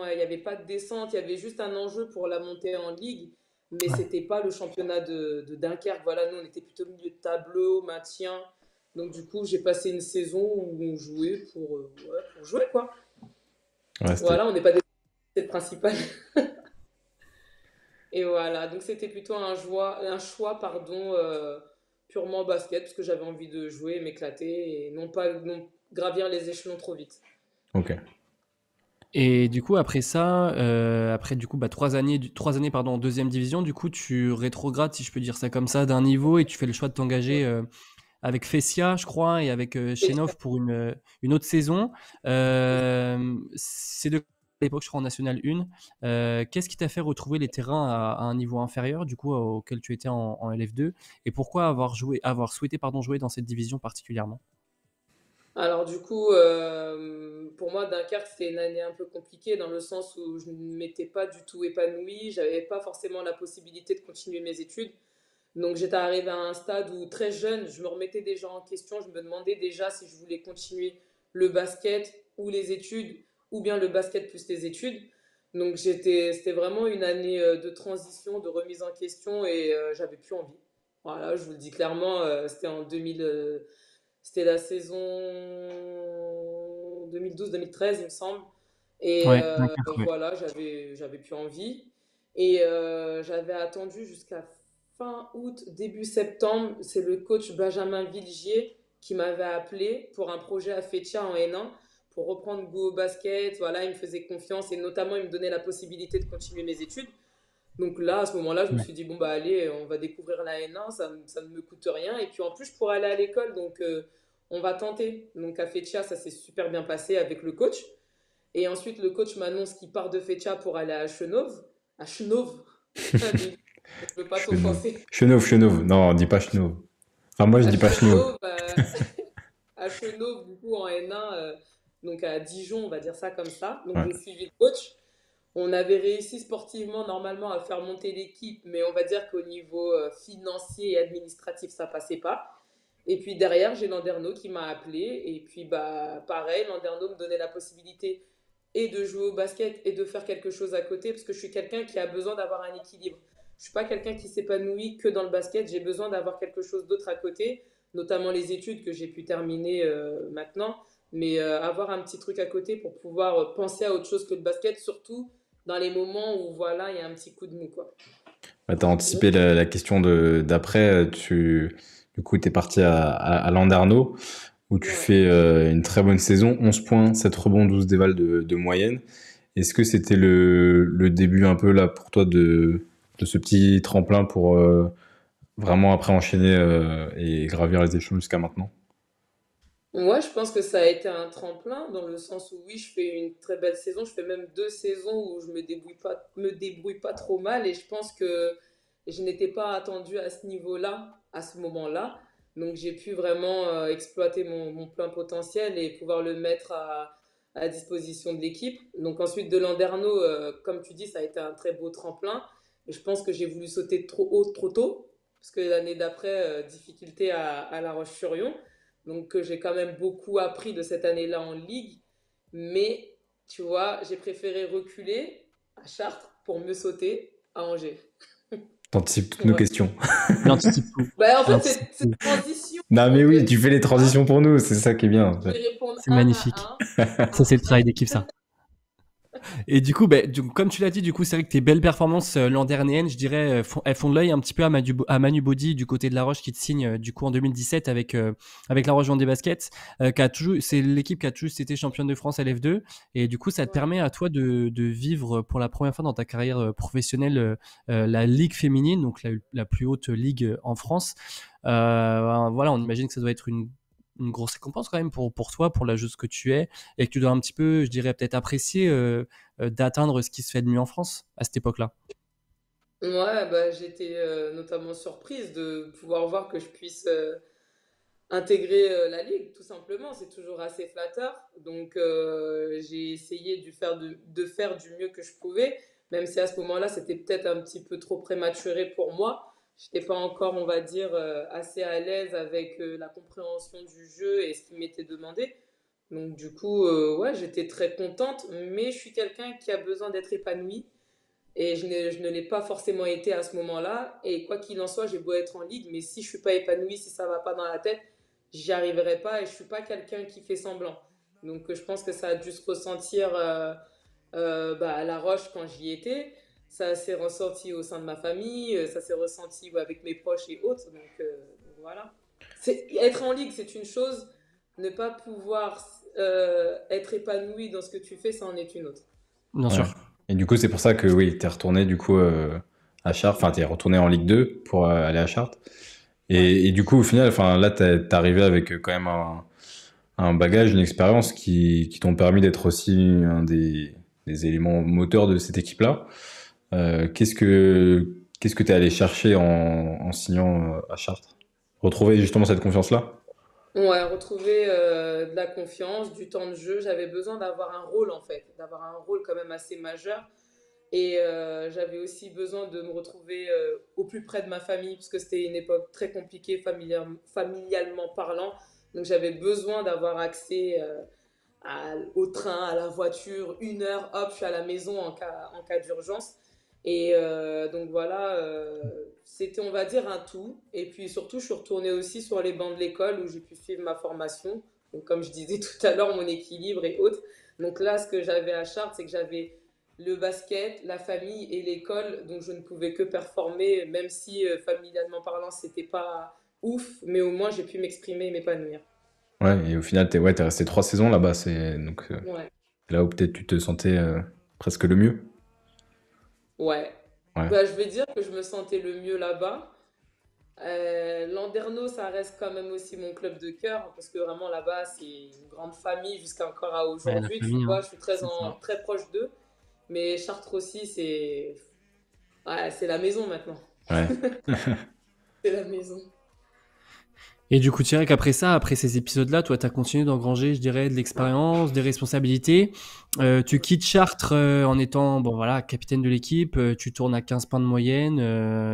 D: ouais, il n'y avait pas de descente, il y avait juste un enjeu pour la montée en ligue, mais
C: Ouais.
D: c'était pas le championnat de Dunkerque. Voilà, nous, on était plutôt milieu de tableau, maintien. Donc, du coup, j'ai passé une saison où on jouait ouais, pour jouer, quoi.
B: Ouais,
D: Voilà, on n'est pas des c'est le principal. Et voilà, donc c'était plutôt un choix pardon, purement basket, parce que j'avais envie de jouer, m'éclater, et non pas non, gravir les échelons trop vite.
B: Ok.
C: Et du coup, après ça, après du coup, 3 années, 3 années pardon, en deuxième division, du coup, tu rétrogrades, si je peux dire ça comme ça, d'un niveau et tu fais le choix de t'engager avec Fessia, je crois, et avec
D: Et
C: Chenov pour une autre saison. Ces deux à l'époque, je crois, en National 1. Qu'est-ce qui t'a fait retrouver les terrains à un niveau inférieur, du coup, auquel tu étais en LF2, et pourquoi avoir souhaité jouer dans cette division particulièrement?
D: alors du coup, pour moi, Dunkerque, c'était une année un peu compliquée dans le sens où je ne m'étais pas du tout épanouie, j'avais pas forcément la possibilité de continuer mes études. Donc j'étais arrivée à un stade où très jeune, je me remettais déjà en question, je me demandais déjà si je voulais continuer le basket ou les études, ou bien le basket plus les études. Donc c'était vraiment une année de transition, de remise en question et j'avais plus envie. Voilà, je vous le dis clairement, c'était en 2000, c'était la saison 2012-2013, il me semble. Et
C: Ouais, Dunkerque, ouais.
D: voilà, j'avais plus envie. Et j'avais attendu jusqu'à fin août, début septembre. C'est le coach Benjamin Vilgier qui m'avait appelé pour un projet à Fétia en N1 pour reprendre goût au basket. Voilà, il me faisait confiance et notamment il me donnait la possibilité de continuer mes études. Donc là, à ce moment-là, je me
C: Ouais.
D: suis dit, bon, bah allez, on va découvrir la N1, ça ne me coûte rien. Et puis en plus, je pourrais aller à l'école, donc on va tenter. Donc à Fétia, ça s'est super bien passé avec le coach. Et ensuite, le coach m'annonce qu'il part de Fétia pour aller à Chenauve. À Chenauve. Je ne veux pas
B: Chenov.
D: t'offenser.
B: Chenov. Non, on dit pas Chenov. Enfin, moi, je
D: À
B: dis pas Chenov.
D: Chenauve, à Chenauve, du coup, en N1, donc à Dijon, on va dire ça comme ça. Donc
B: Ouais.
D: j'ai suivi le coach. On avait réussi sportivement, normalement, à faire monter l'équipe, mais on va dire qu'au niveau financier et administratif, ça passait pas. Et puis derrière, j'ai Landerneau qui m'a appelé. Et puis, bah, pareil, Landerneau me donnait la possibilité et de jouer au basket et de faire quelque chose à côté, parce que je suis quelqu'un qui a besoin d'avoir un équilibre. Je suis pas quelqu'un qui s'épanouit que dans le basket. J'ai besoin d'avoir quelque chose d'autre à côté, notamment les études que j'ai pu terminer maintenant. Mais avoir un petit truc à côté pour pouvoir penser à autre chose que le basket, surtout dans les moments où voilà, il y a un petit coup de mou, quoi.
B: Bah, t'as anticipé la question d'après. Du coup, t'es parti à Landerneau, où tu
D: Ouais.
B: fais une très bonne saison. 11 points, 7 rebonds, 12 dévals de moyenne. Est-ce que c'était le début un peu là pour toi de ce petit tremplin pour vraiment après enchaîner et gravir les échelons jusqu'à maintenant?
D: Ouais, je pense que ça a été un tremplin dans le sens où oui, je fais une très belle saison. Je fais même 2 saisons où je me débrouille pas trop mal et je pense que je n'étais pas attendue à ce niveau-là, à ce moment-là. Donc j'ai pu vraiment exploiter mon plein potentiel et pouvoir le mettre à disposition de l'équipe. Donc ensuite de Landerneau, comme tu dis, ça a été un très beau tremplin. Et je pense que j'ai voulu sauter trop haut, trop tôt, parce que l'année d'après, difficulté à La Roche-sur-Yon. Donc j'ai quand même beaucoup appris de cette année-là en ligue. Mais tu vois, j'ai préféré reculer à Chartres pour mieux sauter à Angers.
B: T'anticipes toutes nos
D: Voilà.
B: questions.
C: Il anticipe tout.
D: Bah, en
C: Il
D: fait,
C: anticipe
D: c'est
C: tout.
D: une transition.
B: Non, mais
D: Donc,
B: oui, tu fais les
D: tu vois,
B: transitions pour nous, c'est ça qui est bien.
D: je vais répondre
C: C'est
D: un
C: magnifique.
D: à un.
C: Ça, c'est le
D: Après,
C: travail d'équipe, ça. Et du coup, comme tu l'as dit, du coup, c'est vrai que tes belles performances l'an dernier, je dirais, elles font de l'œil un petit peu à Manu Body du côté de La Roche qui te signe du coup en 2017 avec La Roche Vendée Basket, c'est l'équipe qui a toujours été championne de France LF2. Et du coup, ça te
D: Ouais.
C: permet à toi de vivre pour la première fois dans ta carrière professionnelle la Ligue féminine, donc la plus haute ligue en France. Voilà, on imagine que ça doit être une grosse récompense quand même pour toi, pour la joueuse que tu es, et que tu dois un petit peu, je dirais, peut-être apprécier d'atteindre ce qui se fait de mieux en France à cette époque-là.
D: Ouais, bah, j'étais notamment surprise de pouvoir voir que je puisse intégrer la ligue, tout simplement. C'est toujours assez flatteur. Donc, j'ai essayé de faire du mieux que je pouvais, même si à ce moment-là, c'était peut-être un petit peu trop prématuré pour moi. Je n'étais pas encore, on va dire, assez à l'aise avec la compréhension du jeu et ce qui m'était demandé. Donc, du coup, ouais, j'étais très contente, mais je suis quelqu'un qui a besoin d'être épanoui. Et je ne l'ai pas forcément été à ce moment-là. Et quoi qu'il en soit, j'ai beau être en ligue, mais si je suis pas épanouie, si ça va pas dans la tête, j'y arriverai pas et je suis pas quelqu'un qui fait semblant. Donc je pense que ça a dû se ressentir bah, à La Roche quand j'y étais. Ça s'est ressenti au sein de ma famille, ça s'est ressenti ouais, avec mes proches et autres. Donc voilà. Être en ligue, c'est une chose. Ne pas pouvoir être épanoui dans ce que tu fais, ça en est une autre.
C: Bien
B: Ouais.
C: sûr.
B: Et du coup, c'est pour ça que oui, t'es retourné du coup à Chartres, enfin t'es retourné en Ligue 2 pour aller à Chartres.
D: Ouais.
B: Et du coup, au final, enfin là, t'es arrivé avec quand même un bagage, une expérience qui t'ont permis d'être aussi un des éléments moteurs de cette équipe-là. Qu'est-ce que t'es allé chercher en signant à Chartres? Retrouver justement cette confiance-là?
D: Ouais, retrouver de la confiance, du temps de jeu. J'avais besoin d'avoir un rôle en fait, d'avoir un rôle quand même assez majeur. Et j'avais aussi besoin de me retrouver au plus près de ma famille, puisque c'était une époque très compliquée familialement parlant. Donc j'avais besoin d'avoir accès au train, à la voiture, 1 heure, hop, je suis à la maison en cas d'urgence. Et donc voilà, c'était, on va dire, un tout. Et puis surtout, je suis retournée aussi sur les bancs de l'école où j'ai pu suivre ma formation. Donc comme je disais tout à l'heure, mon équilibre et autres. Donc là, ce que j'avais à Chartres, c'est que j'avais le basket, la famille et l'école. Donc je ne pouvais que performer, même si familialement parlant, c'était pas ouf. Mais au moins, j'ai pu m'exprimer et m'épanouir.
B: Ouais, et au final, t'es resté 3 saisons là-bas.
D: Ouais.
B: C'est là où peut-être tu te sentais presque le mieux.
D: Ouais.
B: Ouais.
D: Bah, je vais dire que je me sentais le mieux là-bas. Landerneau, ça reste quand même aussi mon club de cœur, parce que vraiment là-bas, c'est une grande famille jusqu'à encore à
C: Ouais, la
D: aujourd'hui. Tu
C: famille,
D: vois,
C: hein.
D: je suis
C: C'est ça.
D: très proche d'eux. Mais Chartres aussi, ouais, c'est la maison maintenant.
B: Ouais.
D: C'est la maison.
C: Et du coup, tu dirais qu'après ça, après ces épisodes-là, toi, tu as continué d'engranger, je dirais, de l'expérience, des responsabilités. Tu quittes Chartres en étant, bon voilà, capitaine de l'équipe. Tu tournes à 15 points de moyenne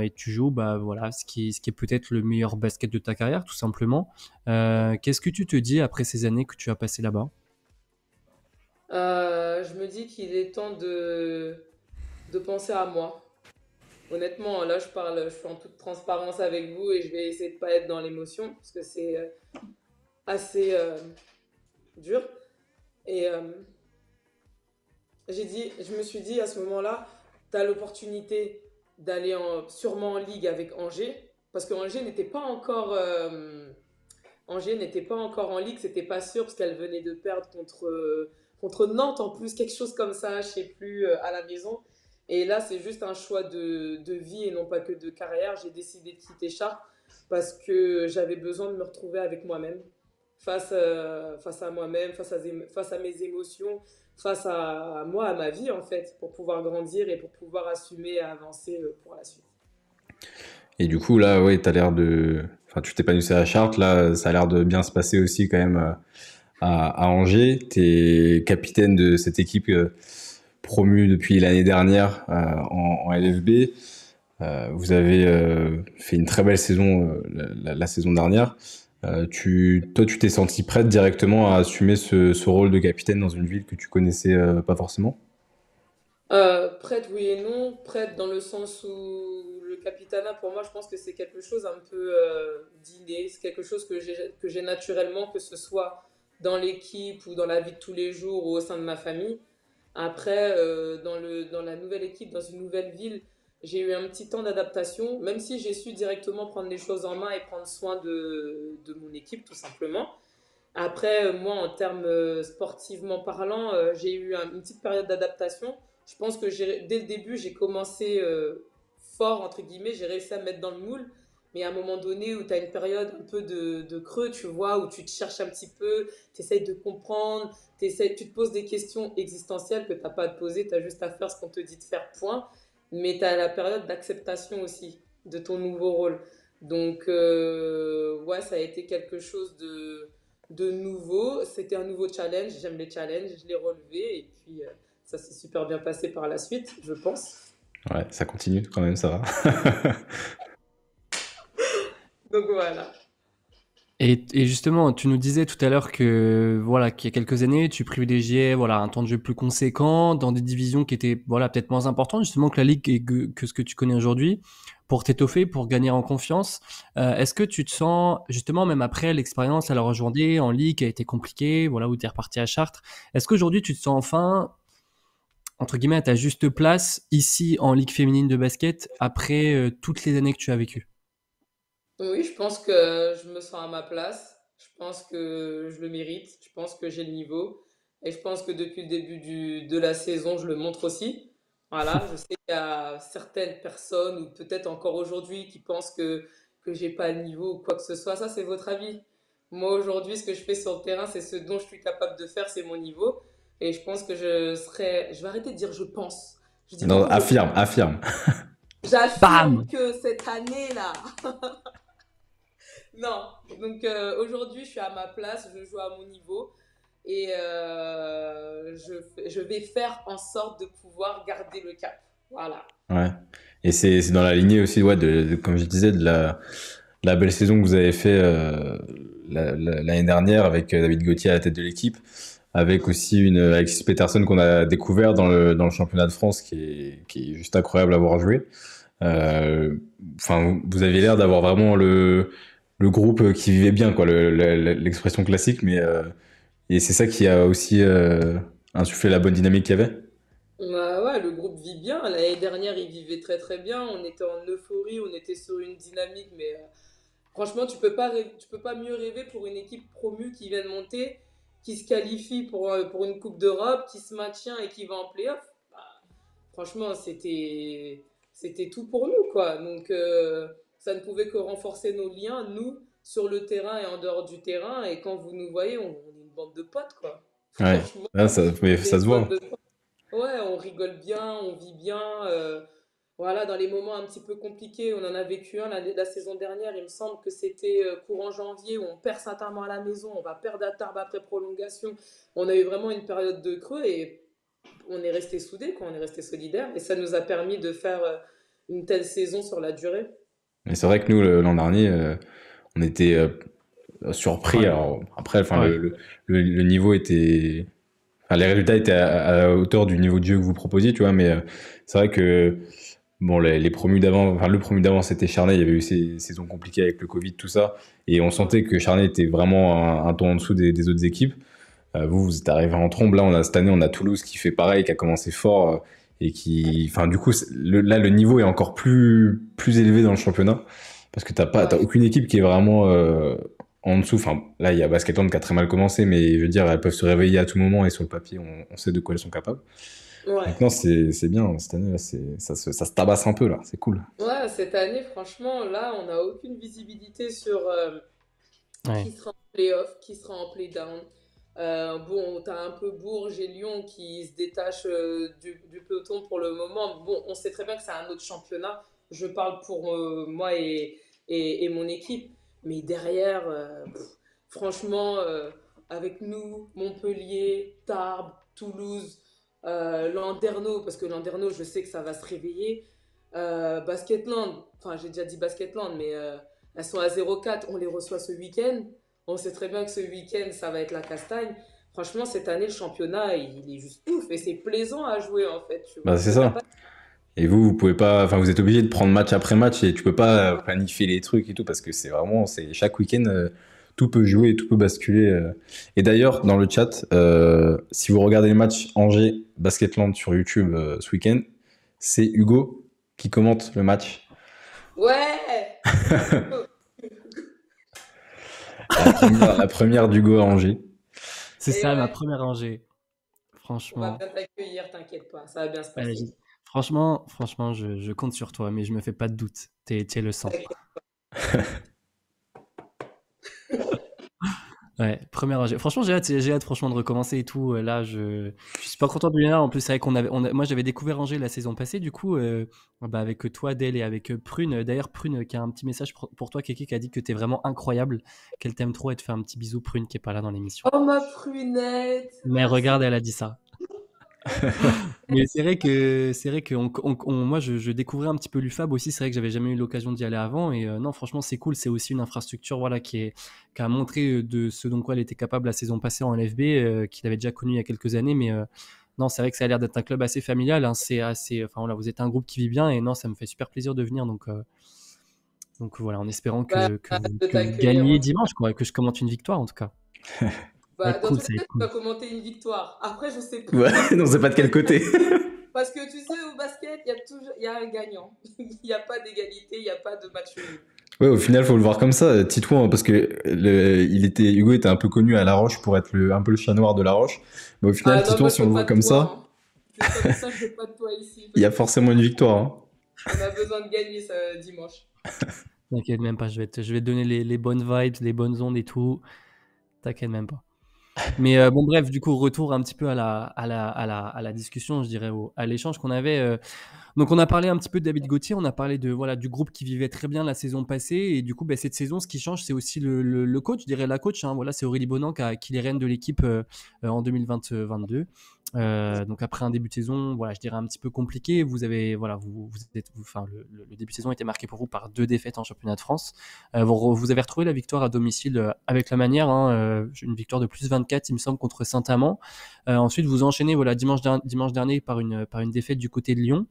C: et tu joues, bah voilà, ce qui est peut-être le meilleur basket de ta carrière, tout simplement. Qu'est-ce que tu te dis après ces années que tu as passées là-bas?
D: Je me dis qu'il est temps de penser à moi. Honnêtement, là, je suis en toute transparence avec vous et je vais essayer de pas être dans l'émotion parce que c'est assez dur. Et je me suis dit à ce moment-là, tu as l'opportunité d'aller sûrement en ligue avec Angers parce que Angers n'était pas encore en ligue, c'était pas sûr parce qu'elle venait de perdre contre Nantes en plus, quelque chose comme ça, je sais plus, à la maison. Et là, c'est juste un choix de vie et non pas que de carrière. J'ai décidé de quitter Chartres parce que j'avais besoin de me retrouver avec moi-même, face à moi-même, face à mes émotions, face à moi, à ma vie en fait, pour pouvoir grandir et pour pouvoir assumer et avancer pour la suite.
B: Et du coup, là, ouais, enfin, tu t'épanouissais à Chartres, là, ça a l'air de bien se passer aussi quand même à Angers. T'es capitaine de cette équipe promue depuis l'année dernière en LFB. Vous avez fait une très belle saison la saison dernière. Toi, tu t'es senti prête directement à assumer ce rôle de capitaine dans une ville que tu connaissais pas forcément?
D: Prête, oui et non. Prête dans le sens où le capitanat, pour moi, je pense que c'est quelque chose un peu d'inné. C'est quelque chose que j'ai naturellement, que ce soit dans l'équipe ou dans la vie de tous les jours ou au sein de ma famille. Après, dans la nouvelle équipe, dans une nouvelle ville, j'ai eu un petit temps d'adaptation, même si j'ai su directement prendre les choses en main et prendre soin de mon équipe, tout simplement. Après, moi, en termes sportivement parlant, j'ai eu une petite période d'adaptation. Je pense que dès le début, j'ai commencé fort, entre guillemets, j'ai réussi à me mettre dans le moule. Mais à un moment donné où tu as une période un peu de creux, tu vois, où tu te cherches un petit peu, tu essayes de comprendre, tu te poses des questions existentielles que tu n'as pas à te poser, tu as juste à faire ce qu'on te dit de faire, point. Mais tu as la période d'acceptation aussi de ton nouveau rôle. Donc, ouais, ça a été quelque chose de nouveau. C'était un nouveau challenge. J'aime les challenges. Je l'ai relevé. Et puis, ça s'est super bien passé par la suite, je pense.
B: Ouais, ça continue quand même, ça va.
D: Donc, voilà.
C: Et justement, tu nous disais tout à l'heure que voilà, qu'il y a quelques années, tu privilégiais voilà un temps de jeu plus conséquent dans des divisions qui étaient voilà peut-être moins importantes justement que la ligue et que ce que tu connais aujourd'hui pour t'étoffer, pour gagner en confiance. Est-ce que tu te sens justement même après l'expérience à la rejoindre en ligue qui a été compliquée, voilà où tu es reparti à Chartres, est-ce qu'aujourd'hui tu te sens enfin entre guillemets à ta juste place ici en ligue féminine de basket après toutes les années que tu as vécues?
D: Oui, je pense que je me sens à ma place. Je pense que je le mérite. Je pense que j'ai le niveau. Et je pense que depuis le début de la saison, je le montre aussi. Voilà, je sais qu'il y a certaines personnes, ou peut-être encore aujourd'hui, qui pensent que j'ai pas le niveau ou quoi que ce soit. Ça, c'est votre avis. Moi, aujourd'hui, ce que je fais sur le terrain, c'est ce dont je suis capable de faire, c'est mon niveau. Et je pense que je vais arrêter de dire je pense. Je dis
B: Non,
D: beaucoup je pense.
B: affirme, affirme.
D: J'affirme
C: Bam!
D: que cette année-là, non, donc aujourd'hui je suis à ma place, je joue à mon niveau et je vais faire en sorte de pouvoir garder le cap. Voilà.
B: Ouais. Et c'est dans la lignée aussi, ouais, comme je disais, de la belle saison que vous avez fait l'année dernière avec David Gauthier à la tête de l'équipe, avec aussi une Alexis Peterson qu'on a découvert dans le championnat de France qui est juste incroyable à voir jouer. Euh, Enfin, vous aviez l'air d'avoir vraiment le groupe qui vivait bien, quoi, l'expression classique, mais et c'est ça qui a aussi insufflé la bonne dynamique qu'il y avait.
D: Bah ouais, le groupe vit bien. L'année dernière, il vivait très très bien. On était en euphorie, on était sur une dynamique, mais franchement, tu peux pas mieux rêver pour une équipe promue qui vient de monter, qui se qualifie pour une Coupe d'Europe, qui se maintient et qui va en play-off. Bah, franchement, c'était tout pour nous, quoi. Donc, ça ne pouvait que renforcer nos liens, nous, sur le terrain et en dehors du terrain. Et quand vous nous voyez, on est une bande de potes, quoi.
B: Ouais,
D: Franchement,
B: là, mais
D: on est
B: ça
D: une
B: se
D: bande
B: voit.
D: de potes. Ouais, on rigole bien, on vit bien. Voilà, dans les moments un petit peu compliqués, on en a vécu un la saison dernière. Il me semble que c'était courant janvier où on perd Saint-Amand à la maison, on va perdre à Tarbes après prolongation. On a eu vraiment une période de creux et on est resté soudés, quoi, on est resté solidaires. Et ça nous a permis de faire une telle saison sur la durée.
B: Mais c'est vrai que nous, l'an dernier, on était surpris.
C: Ouais,
B: Alors, après, enfin,
C: ouais.
B: le niveau était. Enfin, les résultats étaient à la hauteur du niveau de jeu que vous proposiez, tu vois, mais c'est vrai que bon, les promus d'avant, enfin, le promu d'avant, c'était Charnay. Il y avait eu ces saisons compliquées avec le Covid, tout ça. Et on sentait que Charnay était vraiment un ton en dessous des autres équipes. Vous êtes arrivé en trombe. Là, cette année, on a Toulouse qui fait pareil, qui a commencé fort et qui, enfin, du coup, là, le niveau est encore plus élevé dans le championnat parce que t'as
D: Ouais,
B: aucune équipe qui est vraiment en dessous. Enfin, là, il y a Basketland qui a très mal commencé, mais je veux dire, elles peuvent se réveiller à tout moment et sur le papier, on sait de quoi elles sont capables. Donc
D: ouais.
B: non, c'est bien. Cette année, là, ça se tabasse un peu là. C'est cool.
D: Ouais, cette année, franchement, là, on n'a aucune visibilité sur
C: Ouais.
D: qui sera en play-off, qui sera en play-down. Bon, t'as un peu Bourges et Lyon qui se détachent du peloton pour le moment. Bon, on sait très bien que c'est un autre championnat. Je parle pour moi et mon équipe. Mais derrière, franchement, avec nous, Montpellier, Tarbes, Toulouse, Landerneau, parce que Landerneau, je sais que ça va se réveiller. Basketland, enfin, j'ai déjà dit Basketland, mais elles sont à 0,4. On les reçoit ce week-end. On sait très bien que ce week-end, ça va être la castagne. Franchement, cette année, le championnat, il est juste ouf. Et c'est plaisant à jouer, en fait, tu vois.
B: Bah,
D: Parce
B: c'est
D: que t'as
B: ça.
D: pas...
B: Et vous pouvez pas, enfin, vous êtes obligé de prendre match après match et tu peux pas planifier les trucs et tout parce que c'est vraiment, c'est chaque week-end, tout peut jouer et tout peut basculer. Et d'ailleurs, dans le chat, si vous regardez le match Angers Basketland sur YouTube ce week-end, c'est Hugo qui commente le match.
D: Ouais.
B: La première d'Hugo à Angers.
C: C'est
D: Et
C: ça, ma
D: ouais,
C: première Angers.
D: on va
C: Franchement.
D: bien t'accueillir, t'inquiète pas, ça va bien se
C: Ouais,
D: passer.
C: franchement, je compte sur toi, mais je me fais pas de doute. T'es le sang. Ouais, première Angers. Franchement, j'ai hâte franchement de recommencer et tout. Là, je suis pas content de là. En plus, c'est vrai moi, j'avais découvert Angers la saison passée, du coup, avec toi, Del, et avec Prune. D'ailleurs, Prune, qui a un petit message pour toi, Kéké, qui a dit que t'es vraiment incroyable, qu'elle t'aime trop, et te fait un petit bisou, Prune, qui est pas là dans l'émission.
D: Oh ma prunette,
C: Mais
D: merci.
C: regarde, elle a dit ça. Mais c'est vrai que moi je découvrais un petit peu l'UFAB aussi. C'est vrai que j'avais jamais eu l'occasion d'y aller avant. Et non, franchement, c'est cool. C'est aussi une infrastructure, voilà, qui a montré de ce dont quoi elle était capable la saison passée en LFB, qu'il avait déjà connu il y a quelques années. Mais non, c'est vrai que ça a l'air d'être un club assez familial, hein. C'est assez, enfin voilà, vous êtes un groupe qui vit bien. Et non, ça me fait super plaisir de venir. Donc voilà, en espérant
D: Bah,
C: que
D: de
C: vous
D: t'accueillir
C: gagnez
D: en tout
C: dimanche,
D: cas.
C: quoi, et que je commente une victoire en tout cas. Ça va
D: Bah,
C: être
D: dans
C: cool,
D: tous les
C: ça va
D: cas,
C: être
D: tu
C: cool.
D: vas commenter une victoire. Après, je sais pas.
B: Ouais, non, c'est pas de quel côté.
D: Parce que tu sais, au basket, il y a un gagnant. Il n'y a pas d'égalité, il n'y a pas de match nul.
B: Ouais, au final, faut le voir comme ça, Titouan, parce que Hugo était un peu connu à La Roche pour être un peu le chat noir de La Roche. Mais au final,
D: Ah non,
B: Titouan,
D: moi
B: si
D: je
B: on
D: veux
B: le
D: pas
B: voit
D: de
B: comme
D: toi,
B: ça,
D: hein. C'est comme ça, je veux pas de toi ici.
B: il y
D: Parce
B: a
D: que
B: forcément une victoire, hein.
D: on a besoin de gagner ce dimanche.
C: T'inquiète même pas, je vais te donner les bonnes vibes, les bonnes ondes et tout. T'inquiète même pas. Mais bon, bref, du coup, retour un petit peu à la discussion, je dirais, à l'échange qu'on avait. Donc, on a parlé un petit peu de David Gauthier, on a parlé de, voilà, du groupe qui vivait très bien la saison passée. Et du coup, ben, cette saison, ce qui change, c'est aussi le coach, je dirais la coach, hein. Voilà, c'est Aurélie Bonan qui les rênes de l'équipe en 2022. Donc après un début de saison, voilà, je dirais un petit peu compliqué. Vous avez, voilà, enfin, le début de saison était marqué pour vous par 2 défaites en championnat de France. Vous avez retrouvé la victoire à domicile avec la manière, hein, une victoire de plus 24, il me semble, contre Saint-Amand. Ensuite, vous enchaînez, voilà, dimanche dernier par une défaite du côté de Lyon.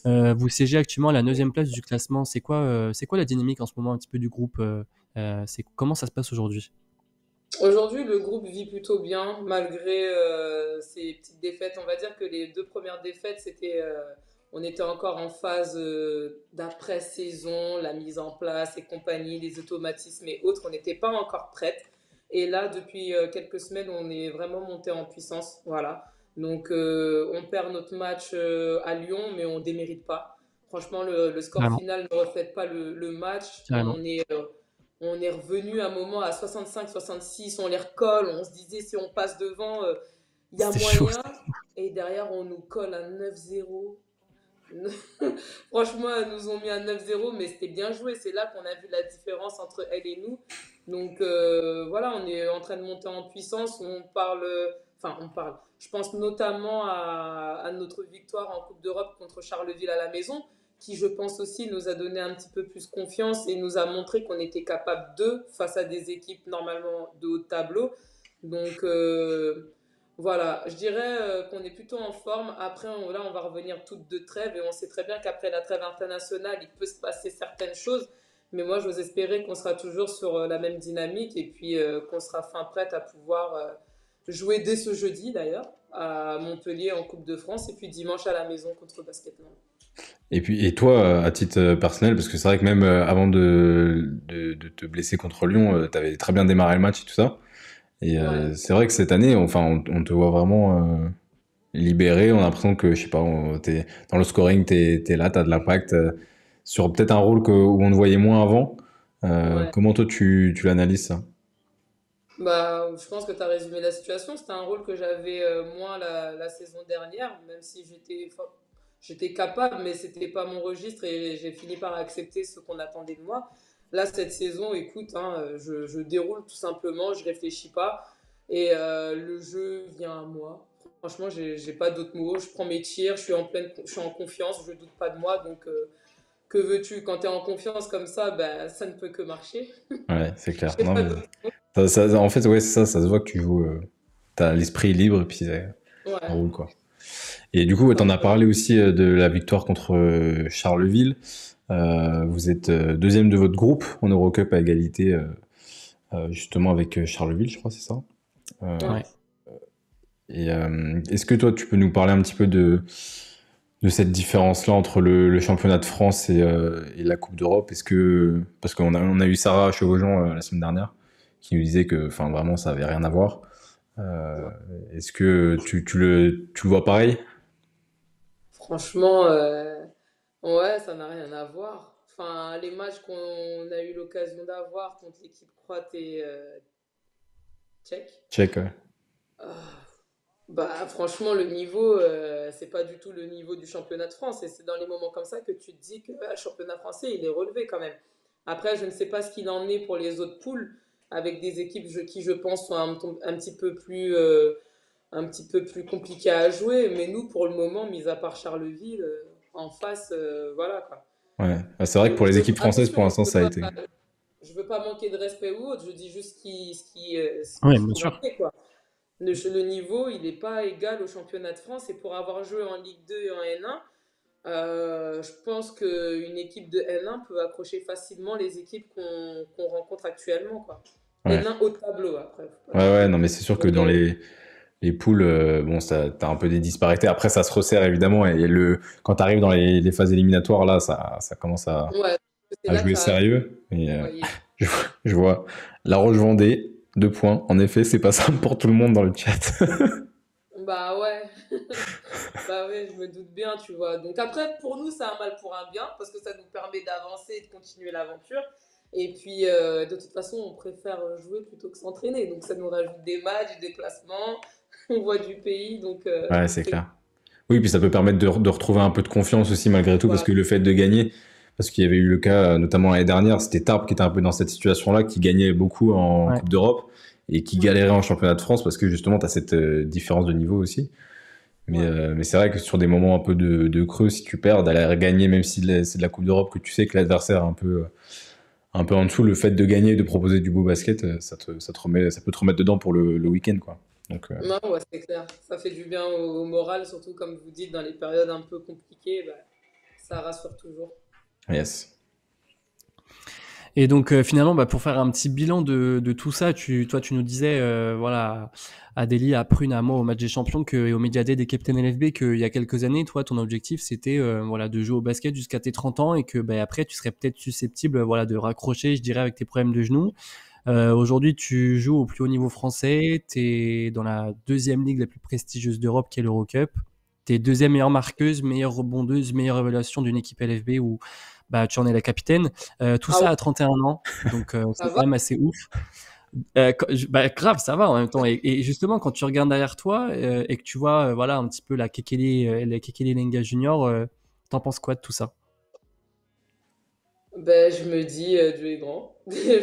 C: Vous siégez actuellement à la 9e place du classement. C'est quoi la dynamique en ce moment un petit peu du groupe, comment ça se passe aujourd'hui?
D: Aujourd'hui, le groupe vit plutôt bien, malgré ces petites défaites. On va dire que les 2 premières défaites, on était encore en phase d'après-saison, la mise en place et compagnie, les automatismes et autres. On n'était pas encore prête. Et là, depuis quelques semaines, on est vraiment monté en puissance. Voilà. Donc, on perd notre match à Lyon, mais on ne démérite pas. Franchement, le score
C: Carrément,
D: final ne reflète pas le match.
C: carrément.
D: On est revenu un moment à 65-66, on les recolle, on se disait si on passe devant, il y a
C: C'était chaud.
D: moyen. Et derrière, on nous colle à 9-0. Franchement, elles nous ont mis à 9-0, mais c'était bien joué. C'est là qu'on a vu la différence entre elles et nous. Donc voilà, on est en train de monter en puissance. On parle. Je pense notamment à notre victoire en Coupe d'Europe contre Charleville à la maison, qui je pense aussi nous a donné un petit peu plus confiance et nous a montré qu'on était capable face à des équipes normalement de haut de tableau. Donc voilà, je dirais qu'on est plutôt en forme. Après, là, on va revenir toutes de trêve et on sait très bien qu'après la trêve internationale, il peut se passer certaines choses. Mais moi, j'ose espérer qu'on sera toujours sur la même dynamique et puis qu'on sera fin prête à pouvoir jouer dès ce jeudi d'ailleurs à Montpellier en Coupe de France et puis dimanche à la maison contre Basketland.
B: Et puis, et toi, à titre personnel, parce que c'est vrai que même avant de te blesser contre Lyon, t'avais très bien démarré le match et tout ça. Et
D: Ouais.
B: c'est vrai que cette année, enfin, on te voit vraiment libéré. On a l'impression que, je sais pas, t'es, dans le scoring, t'es là, t'as de l'impact sur peut-être un rôle où on te voyait moins avant.
D: Ouais.
B: Comment toi, tu l'analyses ça?
D: Bah, je pense que tu as résumé la situation. C'était un rôle que j'avais moins la saison dernière, même si j'étais capable, mais c'était pas mon registre et j'ai fini par accepter ce qu'on attendait de moi. Là, cette saison, écoute, hein, je déroule tout simplement, je réfléchis pas et le jeu vient à moi. Franchement, j'ai pas d'autres mots. Je prends mes tirs, je suis en confiance, je doute pas de moi. Donc, que veux-tu? Quand tu es en confiance comme ça, bah, ça ne peut que marcher.
B: Ouais, c'est clair.
D: J'ai
B: Non,
D: pas
B: mais
D: d'autres mots.
B: en fait, ouais, c'est ça, ça se voit que tu joues, t'as l'esprit libre et puis ça
D: Ouais.
B: roule, quoi. Et du coup, ouais, t'en as parlé aussi de la victoire contre Charleville. Vous êtes deuxième de votre groupe en Eurocup à égalité justement avec Charleville, je crois, c'est ça. Euh,
D: Ouais.
C: Ouais.
B: et est-ce que toi, tu peux nous parler un petit peu de cette différence-là entre le championnat de France et la Coupe d'Europe? Parce qu'on a eu Sarah Chevaujean la semaine dernière qui nous disait que, enfin, vraiment, ça avait rien à voir. Euh, Est-ce que tu le vois pareil?
D: Franchement, ouais, ça n'a rien à voir. Enfin, les matchs qu'on a eu l'occasion d'avoir contre l'équipe croate et tchèque,
B: Check, ouais.
D: ah, bah franchement, le niveau, c'est pas du tout le niveau du championnat de France. Et c'est dans les moments comme ça que tu te dis que le championnat français, il est relevé quand même. Après, je ne sais pas ce qu'il en est pour les autres poules, avec des équipes qui, je pense, sont un petit peu plus compliquées à jouer. Mais nous, pour le moment, mis à part Charleville, en face, voilà quoi.
B: Ouais. Ah, c'est vrai que pour les équipes françaises, pour
D: Attention,
B: l'instant, ça a été.
D: je veux pas manquer de respect ou autre, je dis juste
C: Ouais,
D: ce
C: bien
D: qu'il en
C: sûr.
D: est, quoi. Le niveau, il n'est pas égal au championnat de France. Et pour avoir joué en Ligue 2 et en N1, je pense qu'une équipe de N1 peut accrocher facilement les équipes qu'on rencontre actuellement, quoi.
B: Ouais.
D: N1 haut de tableau, après, faut pas
B: Ouais, ouais, non,
D: déconner.
B: mais c'est sûr que dans
D: Mais,
B: les poules, bon, t'as un peu des disparités. Après, ça se resserre évidemment. Et quand t'arrives dans les phases éliminatoires, là, ça commence
D: ouais, c'est
B: à
D: là que
B: jouer
D: ça,
B: sérieux. Et
D: vous voyez.
B: je, je vois La Roche-Vendée, 2 points. En effet, c'est pas simple pour tout le monde dans le chat.
D: Bah ouais, bah ouais, je me doute bien, tu vois. Donc après, pour nous, c'est un mal pour un bien, parce que ça nous permet d'avancer et de continuer l'aventure. Et puis, de toute façon, on préfère jouer plutôt que s'entraîner. Donc ça nous rajoute des matchs, des déplacements, on voit du pays, donc
B: Ouais, c'est
D: c'est
B: clair. Oui, puis ça peut permettre de retrouver un peu de confiance aussi malgré tout, parce
D: voilà.
B: que le fait de gagner, parce qu'il y avait eu le cas, notamment l'année dernière, c'était Tarbes qui était un peu dans cette situation-là, qui gagnait beaucoup en
C: Ouais.
B: Coupe d'Europe et qui
D: Ouais,
B: galérait en championnat de France, parce que justement, tu as cette différence de niveau aussi.
D: ouais.
B: Mais c'est vrai que sur des moments un peu de creux, si tu perds, d'aller gagner, même si c'est de la Coupe d'Europe, que tu sais que l'adversaire est un peu en dessous, le fait de gagner et de proposer du beau basket, ça peut te remettre dedans pour le week-end, quoi. Donc,
D: Non, ouais, c'est clair. Ça fait du bien au moral, surtout comme vous dites, dans les périodes un peu compliquées, bah, ça rassure toujours.
B: yes.
C: Et donc finalement, bah, pour faire un petit bilan de tout ça, toi tu nous disais, voilà, Adélie, à Prune, à moi au match des champions et au Media Day des Captain LFB qu'il y a quelques années, toi ton objectif c'était voilà, de jouer au basket jusqu'à tes 30 ans et que bah, après tu serais peut-être susceptible voilà, de raccrocher, je dirais, avec tes problèmes de genoux. Aujourd'hui, tu joues au plus haut niveau français, tu es dans la deuxième ligue la plus prestigieuse d'Europe qui est l'Eurocup. Tu es deuxième meilleure marqueuse, meilleure rebondeuse, meilleure révélation d'une équipe LFB où bah, tu en es la capitaine. Tout
D: Ah
C: ça
D: ouais,
C: à 31 ans, donc
D: ça
C: c'est
D: va?
C: quand même assez ouf. Bah, grave, ça va en même temps. Et justement, quand tu regardes derrière toi et que tu vois voilà, un petit peu la Kekele Lenga Junior, t'en penses quoi de tout ça?
D: Ben, je me dis, Dieu est grand.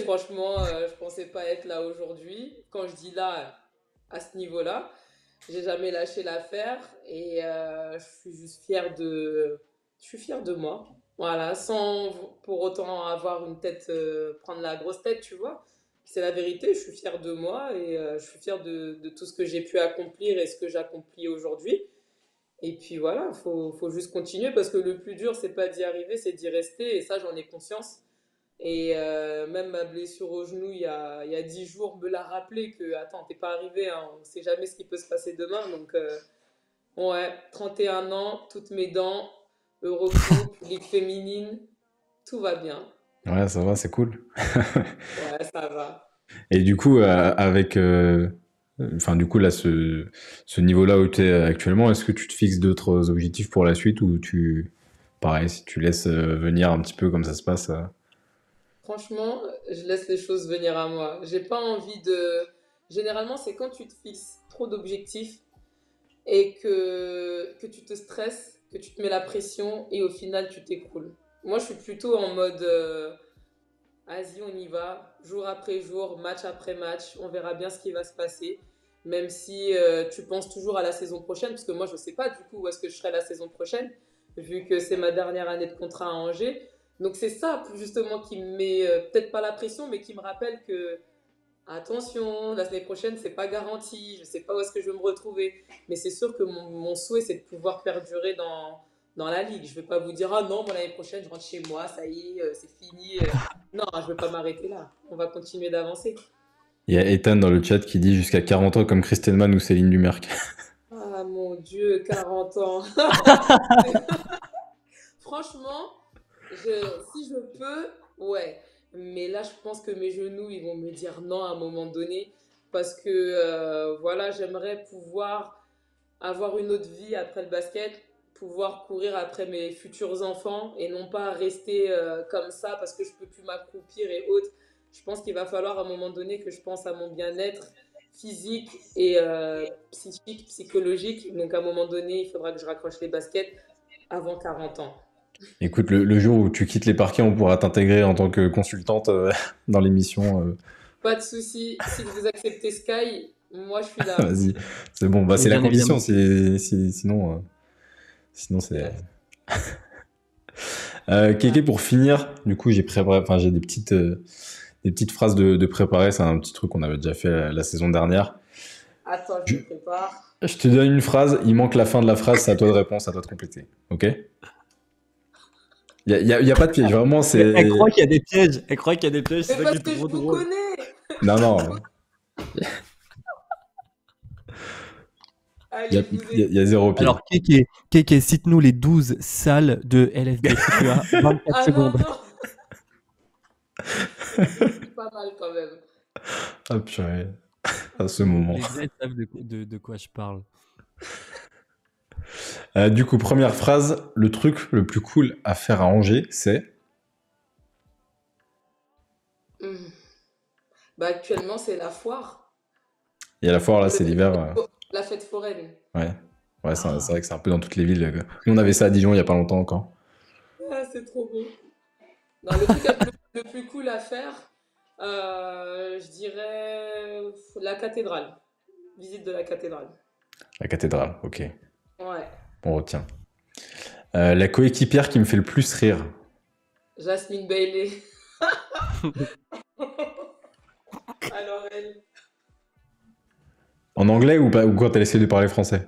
D: Franchement, je pensais pas être là aujourd'hui. Quand je dis là, à ce niveau-là, j'ai jamais lâché l'affaire et je suis juste je suis fière de moi. Voilà, sans pour autant avoir une tête, prendre la grosse tête, tu vois. C'est la vérité, je suis fière de moi et je suis fière de tout ce que j'ai pu accomplir et ce que j'accomplis aujourd'hui. Et puis voilà, faut juste continuer parce que le plus dur, c'est pas d'y arriver, c'est d'y rester. Et ça, j'en ai conscience. Et même ma blessure au genou il y a 10 jours me l'a rappelé que, attends, t'es pas arrivé, hein, on sait jamais ce qui peut se passer demain. Donc, ouais, 31 ans, toutes mes dents, Eurocoupe, Ligue féminine, tout va bien.
B: Ouais, ça va, c'est cool.
D: Ouais, ça va.
B: Et du coup, enfin, du coup, là, ce niveau-là où tu es actuellement, est-ce que tu te fixes d'autres objectifs pour la suite ou pareil, si tu laisses venir un petit peu comme ça se passe.
D: Franchement, je laisse les choses venir à moi. J'ai pas envie de. Généralement, c'est quand tu te fixes trop d'objectifs et que tu te stresses, que tu te mets la pression et au final tu t'écroules. Moi je suis plutôt en mode vas-y on y va, jour après jour, match après match, on verra bien ce qui va se passer. Même si tu penses toujours à la saison prochaine, parce que moi je ne sais pas du coup où est-ce que je serai la saison prochaine, vu que c'est ma dernière année de contrat à Angers. Donc c'est ça justement qui me met peut-être pas la pression, mais qui me rappelle que attention, la semaine prochaine, c'est pas garanti, je sais pas où est-ce que je vais me retrouver. Mais c'est sûr que mon souhait, c'est de pouvoir perdurer dans la ligue. Je vais pas vous dire, ah non, moi l'année prochaine, je rentre chez moi, ça y est, c'est fini. Non, je vais pas m'arrêter là. On va continuer d'avancer.
B: Il y a Ethan dans le chat qui dit jusqu'à 40 ans comme Christelman ou Céline Dumerc.
D: Ah mon Dieu, 40 ans. Franchement, si je peux, ouais. Mais là, je pense que mes genoux, ils vont me dire non à un moment donné. Parce que, voilà, j'aimerais pouvoir avoir une autre vie après le basket, pouvoir courir après mes futurs enfants et non pas rester comme ça parce que je peux plus m'accroupir et autres. Je pense qu'il va falloir à un moment donné que je pense à mon bien-être physique et psychique, psychologique. Donc à un moment donné, il faudra que je raccroche les baskets avant 40 ans.
B: Écoute, le jour où tu quittes les parquets, on pourra t'intégrer en tant que consultante dans l'émission.
D: Pas de souci, si vous acceptez Sky, moi je suis là.
B: Vas-y, c'est bon. Bah,
C: Mais
B: c'est la
C: bien
B: condition.
C: évidemment.
B: Sinon c'est. Kéké, pour finir, du coup, j'ai préparé. Enfin, j'ai des petites phrases de préparer. C'est un petit truc qu'on avait déjà fait la saison dernière.
D: Attends, je me prépare.
B: Je te donne une phrase. Il manque la fin de la phrase. C'est à toi de répondre. C'est à toi de compléter. Ok? Il y a pas de piège. Vraiment, c'est.
C: Elle croit qu'il y a des pièges. Elle croit qu'il y a des pièges.
D: Mais
C: C'est ça qui
D: parce
C: est
D: que je
C: trop
D: vous
C: drôle.
D: connais.
B: Non.
D: Allez, je vous
B: Il y a zéro piège.
C: Alors, Kéké, cite-nous les 12 salles de LFB. Tu as 24
D: Ah non,
C: secondes.
D: non. C'est pas mal quand même.
B: Ah, purée. À ce moment.
C: Les gars savent de quoi je parle.
B: Du coup, première phrase. Le truc le plus cool à faire à Angers, c'est.
D: Bah, actuellement, c'est la foire.
B: Et à la foire, là, c'est l'hiver.
D: La fête foraine.
B: Ouais, c'est vrai que c'est un peu dans toutes les villes. Nous, on avait ça à Dijon il y a pas longtemps encore.
D: Ah, c'est trop beau. Non, le truc le plus cool à faire, je dirais la cathédrale. Visite de la cathédrale.
B: La cathédrale, ok.
D: Ouais.
B: On retient. La coéquipière qui me fait le plus rire.
D: Jasmine Bailey. Alors elle.
B: En anglais ou pas, ou quand elle essaie de parler français?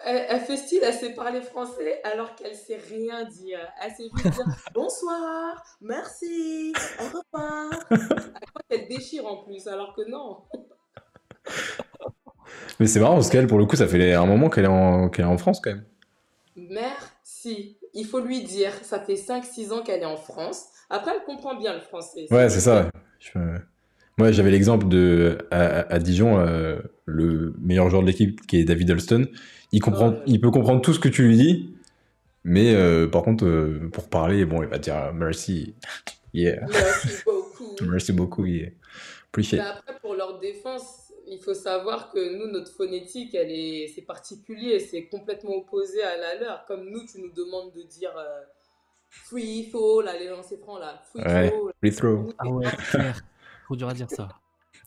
D: Elle fait style, elle sait parler français alors qu'elle sait rien dire. Elle sait juste dire bonsoir, merci, au revoir. Elle croit qu'elle déchire en plus, alors que non.
B: Mais c'est marrant parce qu'elle, pour le coup, ça fait un moment qu'elle est en France quand même.
D: Merci. Il faut lui dire, ça fait 5-6 ans qu'elle est en France. Après, elle comprend bien le français.
B: Ouais, c'est ça. Moi, j'avais l'exemple à Dijon, le meilleur joueur de l'équipe qui est David Alston. Il peut comprendre tout ce que tu lui dis, mais par contre, pour parler, bon, il va dire merci. Yeah.
D: Merci beaucoup.
B: Merci beaucoup. Yeah.
D: Mais
B: Appreciate.
D: après, pour leur défense, il faut savoir que nous, notre phonétique, c'est particulier, c'est complètement opposé à la leur. Comme nous, tu nous demandes de dire free throw, là, les lancers francs, là, free
B: Ouais,
D: throw.
B: free throw.
C: Ah ouais, c'est clair. Trop dur à dire ça.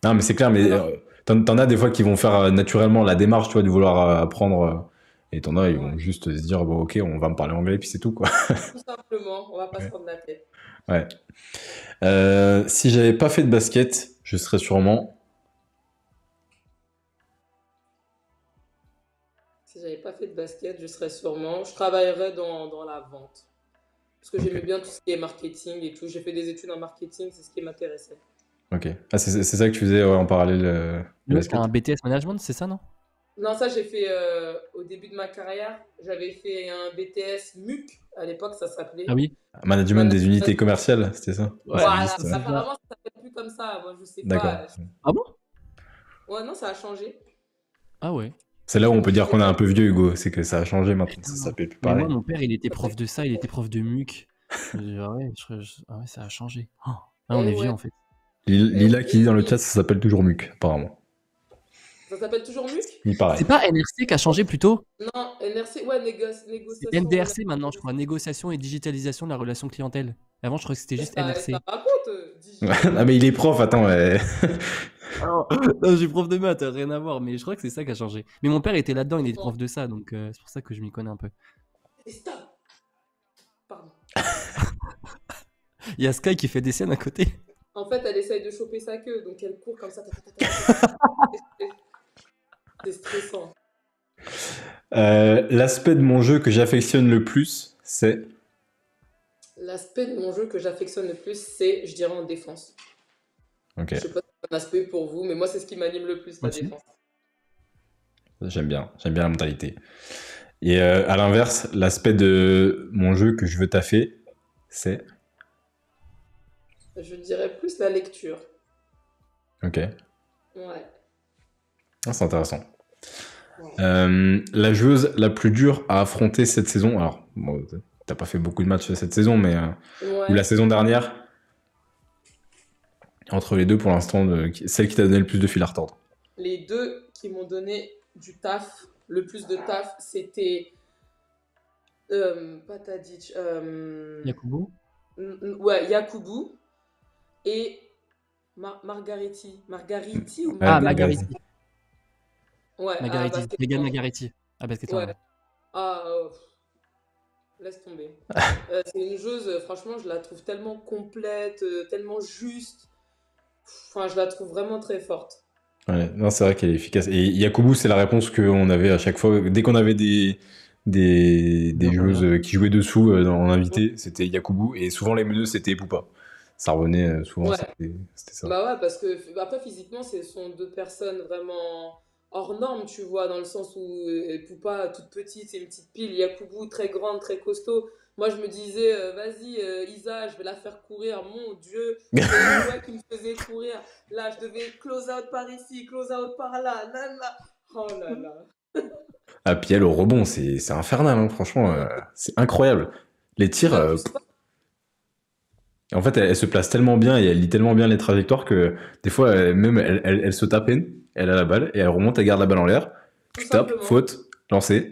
B: Non, mais c'est clair, mais
D: Alors,
B: t'en as des fois qui vont faire naturellement la démarche, tu vois, de vouloir apprendre, et t'en as, ils vont
D: ouais,
B: juste se dire, bon, ok, on va me parler anglais, puis c'est tout, quoi.
D: tout simplement, on va pas se
B: Ouais.
D: prendre la tête.
B: Ouais. Si j'avais pas fait de basket, je serais sûrement.
D: Si j'avais pas fait de basket, je travaillerais dans la vente. Parce que j'aimais
B: Ok.
D: bien tout ce qui est marketing et tout. J'ai fait des études en marketing, c'est ce qui m'intéressait.
B: Ok. Ah, c'est ça que tu faisais en parallèle du
C: Lui, c'est
B: basket?
C: un BTS management, c'est ça, non?
D: Non, ça, j'ai fait au début de ma carrière. J'avais fait un BTS MUC, à l'époque, ça s'appelait.
C: Ah oui?
B: Management des unités commerciales, c'était ça?
C: Ouais,
B: Ça
D: Voilà,
B: existe.
C: c'est ça.
D: apparemment, ça s'appelle plus comme ça. Moi, je sais
B: D'accord.
D: pas.
C: Ah bon?
D: Ouais, non, ça a changé.
C: Ah ouais.
B: C'est là où on peut
D: Je
B: dire
D: sais
B: qu'on est
D: pas.
B: un peu vieux, Hugo. C'est que ça a changé maintenant. Ça s'appelle plus
C: Mais
B: pareil.
C: moi, mon père, il était prof de ça, il était prof de MUC. Je me dis, ah ouais, ah ouais, ça a changé. Oh. Ah, on
D: Eh
C: est vieux
D: ouais.
C: en fait.
B: Lila qui dit dans le
D: oui.
B: chat, ça s'appelle toujours MUC, apparemment.
D: Ça s'appelle toujours MUC?
B: Il paraît.
C: C'est pas NRC qui a changé plutôt?
D: Non, NRC, ouais,
C: C'est
D: négociation.
C: NDRC maintenant, je crois. Négociation et digitalisation de la relation clientèle. Avant, je crois que c'était juste NRC.
D: Ça raconte, digital.
B: Ah, mais il est prof, attends.
C: Non, je suis prof de maths, rien à voir, mais je crois que c'est ça qui a changé. Mais mon père était là-dedans, il était prof de ça, donc c'est pour ça que je m'y connais un peu.
D: Et stop. Pardon.
C: Il y a Sky qui fait des scènes à côté.
D: En fait, elle essaye de choper sa queue, donc elle court comme ça. C'est stressant.
B: L'aspect de mon jeu que j'affectionne le plus, c'est.
D: L'aspect de mon jeu que j'affectionne le plus, c'est, je dirais, en défense.
B: Ok.
D: Je sais pas si aspect pour vous, mais moi, c'est ce qui m'anime le plus, la
C: Continue.
D: défense.
B: J'aime bien la mentalité. Et à l'inverse, l'aspect de mon jeu que je veux taffer, c'est...
D: Je dirais plus la lecture.
B: Ok,
D: Ouais.
B: ah, c'est intéressant.
D: Ouais.
B: La joueuse la plus dure à affronter cette saison, alors, bon, t'as pas fait beaucoup de matchs cette saison, mais ou la
D: Ouais.
B: saison dernière, entre les deux pour l'instant, celle qui t'a donné le plus de fil à retordre.
D: Les deux qui m'ont donné du taf, le plus de taf, c'était pas Tadic,
C: Yakubu.
D: ouais, Yakubu et Margariti. Margariti ou
B: Ouais,
C: Ah,
D: Margariti?
C: Margariti.
D: Ouais, à
C: Margariti. Megan
D: basketball.
C: Margariti. À basketball.
D: Ouais. Ah, laisse tomber. C'est une joueuse, franchement, je la trouve tellement complète, tellement juste. Enfin, je la trouve vraiment très forte.
B: Ouais, non, c'est vrai qu'elle est efficace. Et Yakubu, c'est la réponse qu'on avait à chaque fois. Dès qu'on avait des joueuses qui jouaient dessous en invité, c'était Yakubu. Et souvent, les meneuses, c'était Poupa. Ça revenait souvent,
D: Ouais.
B: c'était ça.
D: Bah ouais, parce que après, physiquement, ce sont deux personnes vraiment hors normes, tu vois, dans le sens où Poupa, toute petite, c'est une petite pile, Yakubu, très grande, très costaud. Moi, je me disais, vas-y, Isa, je vais la faire courir. Mon Dieu, c'est toi qui me faisais courir. Là, je devais close out par ici, close out par là. Nana. Oh là là.
B: Ah, puis elle, au rebond, c'est infernal, hein, franchement. C'est incroyable. Les tirs,
D: Bah, tu sais,
B: en fait, elle se place tellement bien et elle lit tellement bien les trajectoires que des fois, même, elle se tape peine, elle a la balle et elle remonte, elle garde la balle en l'air.
D: tout
B: Tu tapes,
D: simplement,
B: faute, lancé.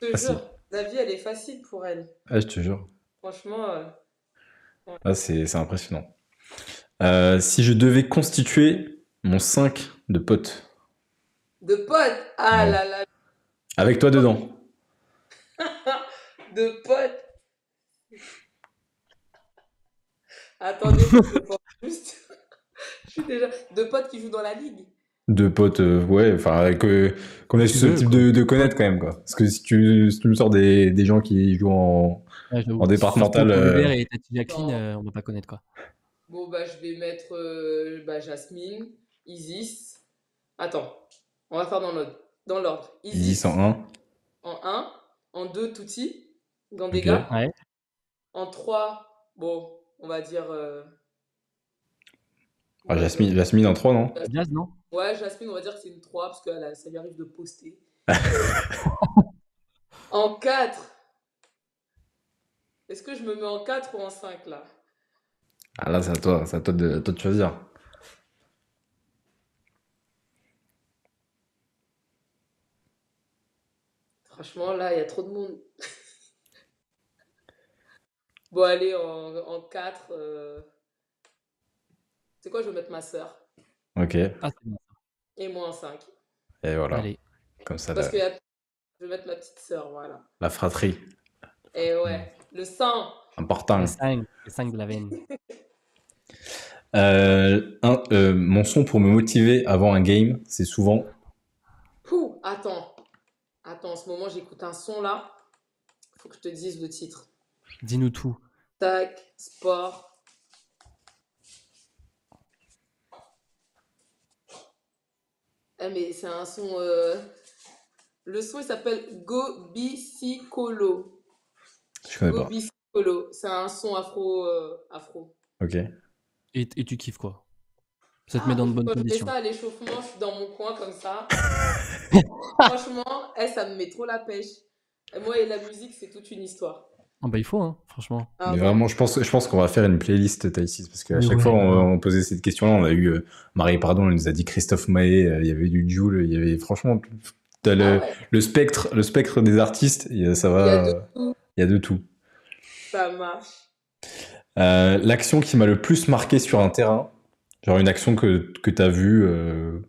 D: je te
B: Facile.
D: jure, la vie, elle est facile pour elle.
B: Ah, je te jure.
D: Franchement, ouais.
B: Ah, c'est impressionnant. Si je devais constituer mon 5 de potes,
D: De potes, ah
B: ouais,
D: là là,
B: avec toi dedans,
D: de potes. Attendez, faut que je pense juste. Je suis déjà. De potes qui jouent dans la ligue.
B: deux potes, ouais, enfin, qu'on est
C: Tu veux,
B: susceptible
C: quoi.
B: de connaître quand même, quoi. Parce que si tu me sors des gens qui jouent
C: Ouais,
B: en
C: j'avoue. Si tu sors
B: départemental,
C: Tonton Hubert et Tati Jacqueline,
D: Non.
C: on va pas connaître quoi.
D: Bon, bah, je vais mettre Jasmine, Isis. Attends, on va faire dans l'ordre.
B: Easy
D: Isis
B: 101,
D: en un, en 2, Tuti,
B: ok.
D: Gandega.
C: Ouais.
D: En 3, bon, on va dire.
B: Ah,
D: Ouais,
B: Jasmine en 3, non?
C: Jazz, non?
D: ouais, Jasmine, on va dire que c'est une 3 parce que ça lui arrive de poster. En 4, est-ce que je me mets en 4 ou en 5 là?
B: Ah là, c'est à toi de choisir.
D: Franchement, là, il y a trop de monde. Bon, allez, en 4. C'est quoi, je vais mettre ma sœur.
B: Ok, et
C: Ah, c'est bon.
D: Et moi en 5.
B: voilà.
C: Allez.
B: Comme ça,
D: Parce que je vais mettre ma petite sœur, voilà.
B: la fratrie,
D: Et ouais, le sang.
B: important.
C: Les 5 de la veine.
B: Mon son pour me motiver avant un game, c'est souvent...
D: Pouh, attends. Attends, en ce moment, j'écoute un son là. Faut que je te dise le titre.
C: Dis-nous tout.
D: Tac, sport. Eh, mais c'est un son. Le son, il s'appelle Go Bicicolo.
B: Je connais
D: Go
B: pas.
D: Bicicolo. C'est un son afro. Afro.
B: Ok.
C: Et tu kiffes quoi? Ça te met dans de bonnes
D: Quand je mets
C: conditions.
D: ça à l'échauffement, je suis dans mon coin comme ça. Franchement, ça me met trop la pêche. Et moi et la musique, c'est toute une histoire.
C: Ah bah il faut, hein, franchement.
D: Ah,
B: Mais
D: bon.
B: vraiment, je pense qu'on va faire une playlist Taïsis, parce qu'à
C: Mais
B: chaque
C: ouais,
B: fois
C: grave.
B: on posait cette question-là, on a eu Marie Pardon, elle nous a dit Christophe Maé, il y avait du Jul, il y avait franchement t'as
D: Ah ouais,
B: le spectre des artistes, ça
D: il y a de
B: va,
D: tout.
B: il y a de tout.
D: Ça marche.
B: L'action qui m'a le plus marqué sur un terrain, genre une action que t'as vue,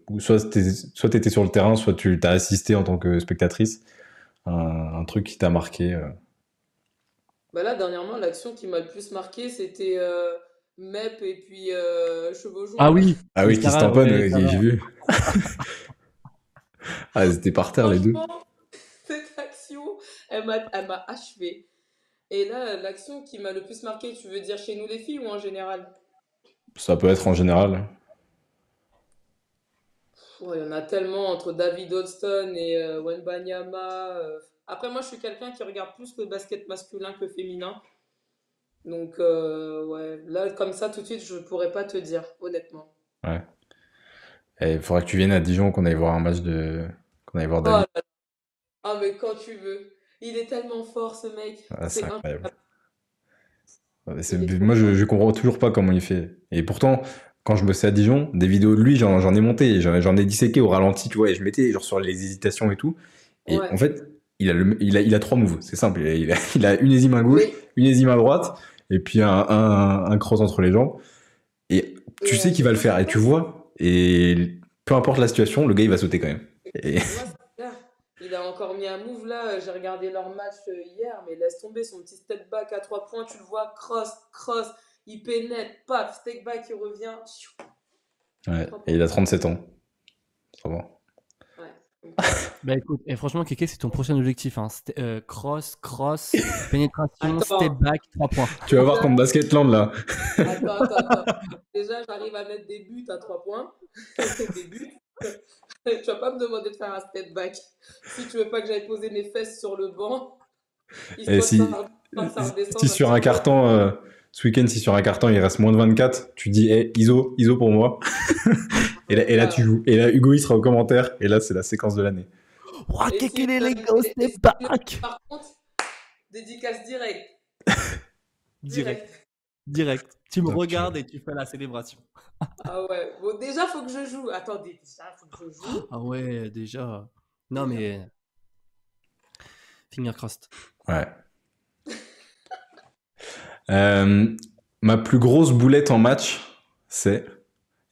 B: ou soit t'étais sur le terrain, soit tu t'as assisté en tant que spectatrice, un truc qui t'a marqué.
D: Bah là, dernièrement, l'action qui m'a le plus marqué, c'était Mep et puis Chevaux
C: Ah
D: Joints, là.
C: oui,
B: Ah oui, qui se
C: Sarah,
B: tamponne,
C: ouais, Sarah.
B: j'ai vu. Ah, ils étaient par terre les deux.
D: Franchement, cette action, elle m'a achevé. Et là, l'action qui m'a le plus marqué, tu veux dire chez nous les filles ou en général?
B: Ça peut être en général.
D: Ouais, il y en a tellement entre David Hodgson et Wembanyama. Après, moi, je suis quelqu'un qui regarde plus le basket masculin que féminin. Donc, ouais, là, comme ça, tout de suite, je pourrais pas te dire, honnêtement.
B: Ouais. Et il faudra que tu viennes à Dijon, qu'on aille voir un match de. Qu'on aille voir
D: Oh
B: David.
D: là là. Ah, mais quand tu veux. Il est tellement fort, ce mec.
B: Ah, c'est
D: C'est
B: incroyable.
D: incroyable.
B: Ouais,
D: Il est trop
B: moi,
D: fort.
B: je comprends toujours pas comment il fait. Et pourtant, quand je bossais à Dijon, des vidéos de lui, j'en ai monté, j'en ai disséqué au ralenti, tu vois, et je mettais genre sur les hésitations et tout. Et en
D: Ouais.
B: fait, il a trois moves, c'est simple. Il a une ésime à gauche,
D: Oui.
B: une ésime à droite, et puis un cross entre les jambes. Et tu
D: Et
B: sais qu'il va le
D: je
B: faire,
D: sais
B: et
D: pas
B: tu
D: si.
B: vois, et peu importe la situation, le gars, il va sauter quand même. Et
D: Ouais, c'est clair. Il a encore mis un move là. J'ai regardé leur match hier, mais laisse tomber son petit step back à 3 points. Tu le vois, cross, cross. Il pénètre, paf, step back, il revient. Chou,
B: ouais,
D: trois
B: et
D: points.
B: il a 37 ans. Ça va.
D: Ouais. Donc,
C: Bah écoute, et franchement, Kéké, c'est ton prochain objectif. Hein. Cross, cross, pénétration, step
D: attends,
C: back, 3 points.
B: Tu vas voir
D: déjà,
B: contre Basketland, là.
D: attends. Déjà, j'arrive à mettre des buts à 3 points. Des buts. Tu vas pas me demander de faire un step back. Si tu veux pas que j'aille poser mes fesses sur le banc,
B: Et
D: histoire que
B: si,
D: ça
B: si
D: redescende un
B: sur
D: petit
B: un
D: peu.
B: carton, ce week-end, si sur un carton il reste moins de 24, tu dis, hey, ISO pour moi. Et là, tu
D: Là.
B: joues. Et là, Hugo, il sera au commentaire. Et là, c'est la séquence de l'année.
C: Ouah,
D: Et
C: Kéké,
D: si,
C: les gars,
D: et
C: step
D: si
C: back.
D: par contre, dédicace direct.
C: Direct,
D: Direct.
C: direct. Tu me
B: Donc,
C: regardes et tu fais la célébration.
D: Ah ouais. Bon, déjà, faut que je joue. Attendez, déjà, faut que je joue.
C: Ah ouais, déjà. Non
D: Déjà.
C: mais, finger crossed.
B: ouais. Euh, ma plus grosse boulette en match, c'est.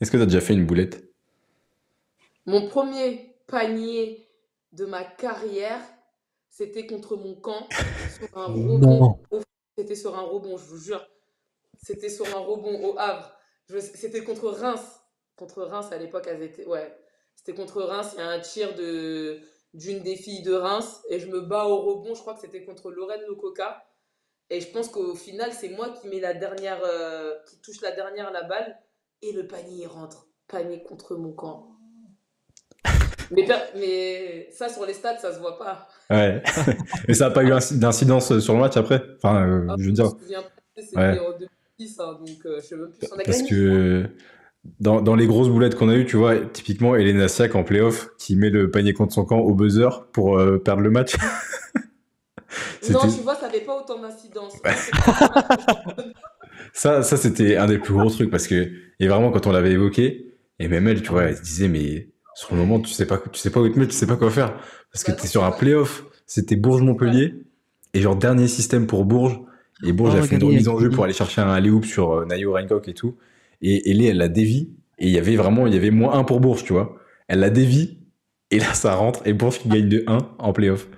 B: Est-ce que tu as déjà fait une boulette?
D: Mon premier panier de ma carrière, c'était contre mon camp sur un rebond.
C: Non.
D: C'était sur un rebond, je vous jure. C'était sur un rebond au Havre. C'était contre Reims. Contre Reims à l'époque, elles étaient. Ouais. C'était contre Reims. Il y a un tir d'une des filles de Reims et je me bats au rebond. Je crois que c'était contre Lorraine Lococa. Et je pense qu'au final, c'est moi qui mets la dernière, qui touche la dernière la balle et le panier rentre. Panier contre mon camp. Mais ça, sur les stats, ça se voit pas.
B: Ouais. Mais ça n'a pas eu d'incidence sur le match après? Enfin,
D: Ah,
B: je veux
D: je me
B: dire,
D: souviens pas, c'était
B: ouais.
D: en 2010, hein, donc je sais même plus si on a
B: Parce
D: gagné.
B: que dans les grosses boulettes qu'on a eues, tu vois, typiquement Elena Siak en playoff qui met le panier contre son camp au buzzer pour perdre le match.
D: Non,
B: C'était
D: tu vois, ça n'avait pas autant d'incidence. Moi, c'est le premier match que je
B: ça c'était un des plus gros trucs parce que et vraiment quand on l'avait évoqué et même elle, tu
C: Ah
B: vois,
C: ouais.
B: elle se disait mais sur le moment tu sais pas où te mettre, tu sais pas quoi faire parce que
D: Bah
B: t'es
D: non,
B: sur
D: c'est
B: un
D: pas.
B: playoff, c'était
D: Ouais,
B: Bourges-Montpellier et genre dernier système pour Bourges et Bourges
C: Oh,
B: a fait une
C: regardez, il y a
B: remise en jeu pour
C: Guigui.
B: aller chercher un alley-oop sur Nayo Reincock et tout et Ellie elle la dévie et il y avait moins un pour Bourges, tu vois. Elle la dévie et là ça rentre et Bourges qui gagne de 1 en playoff.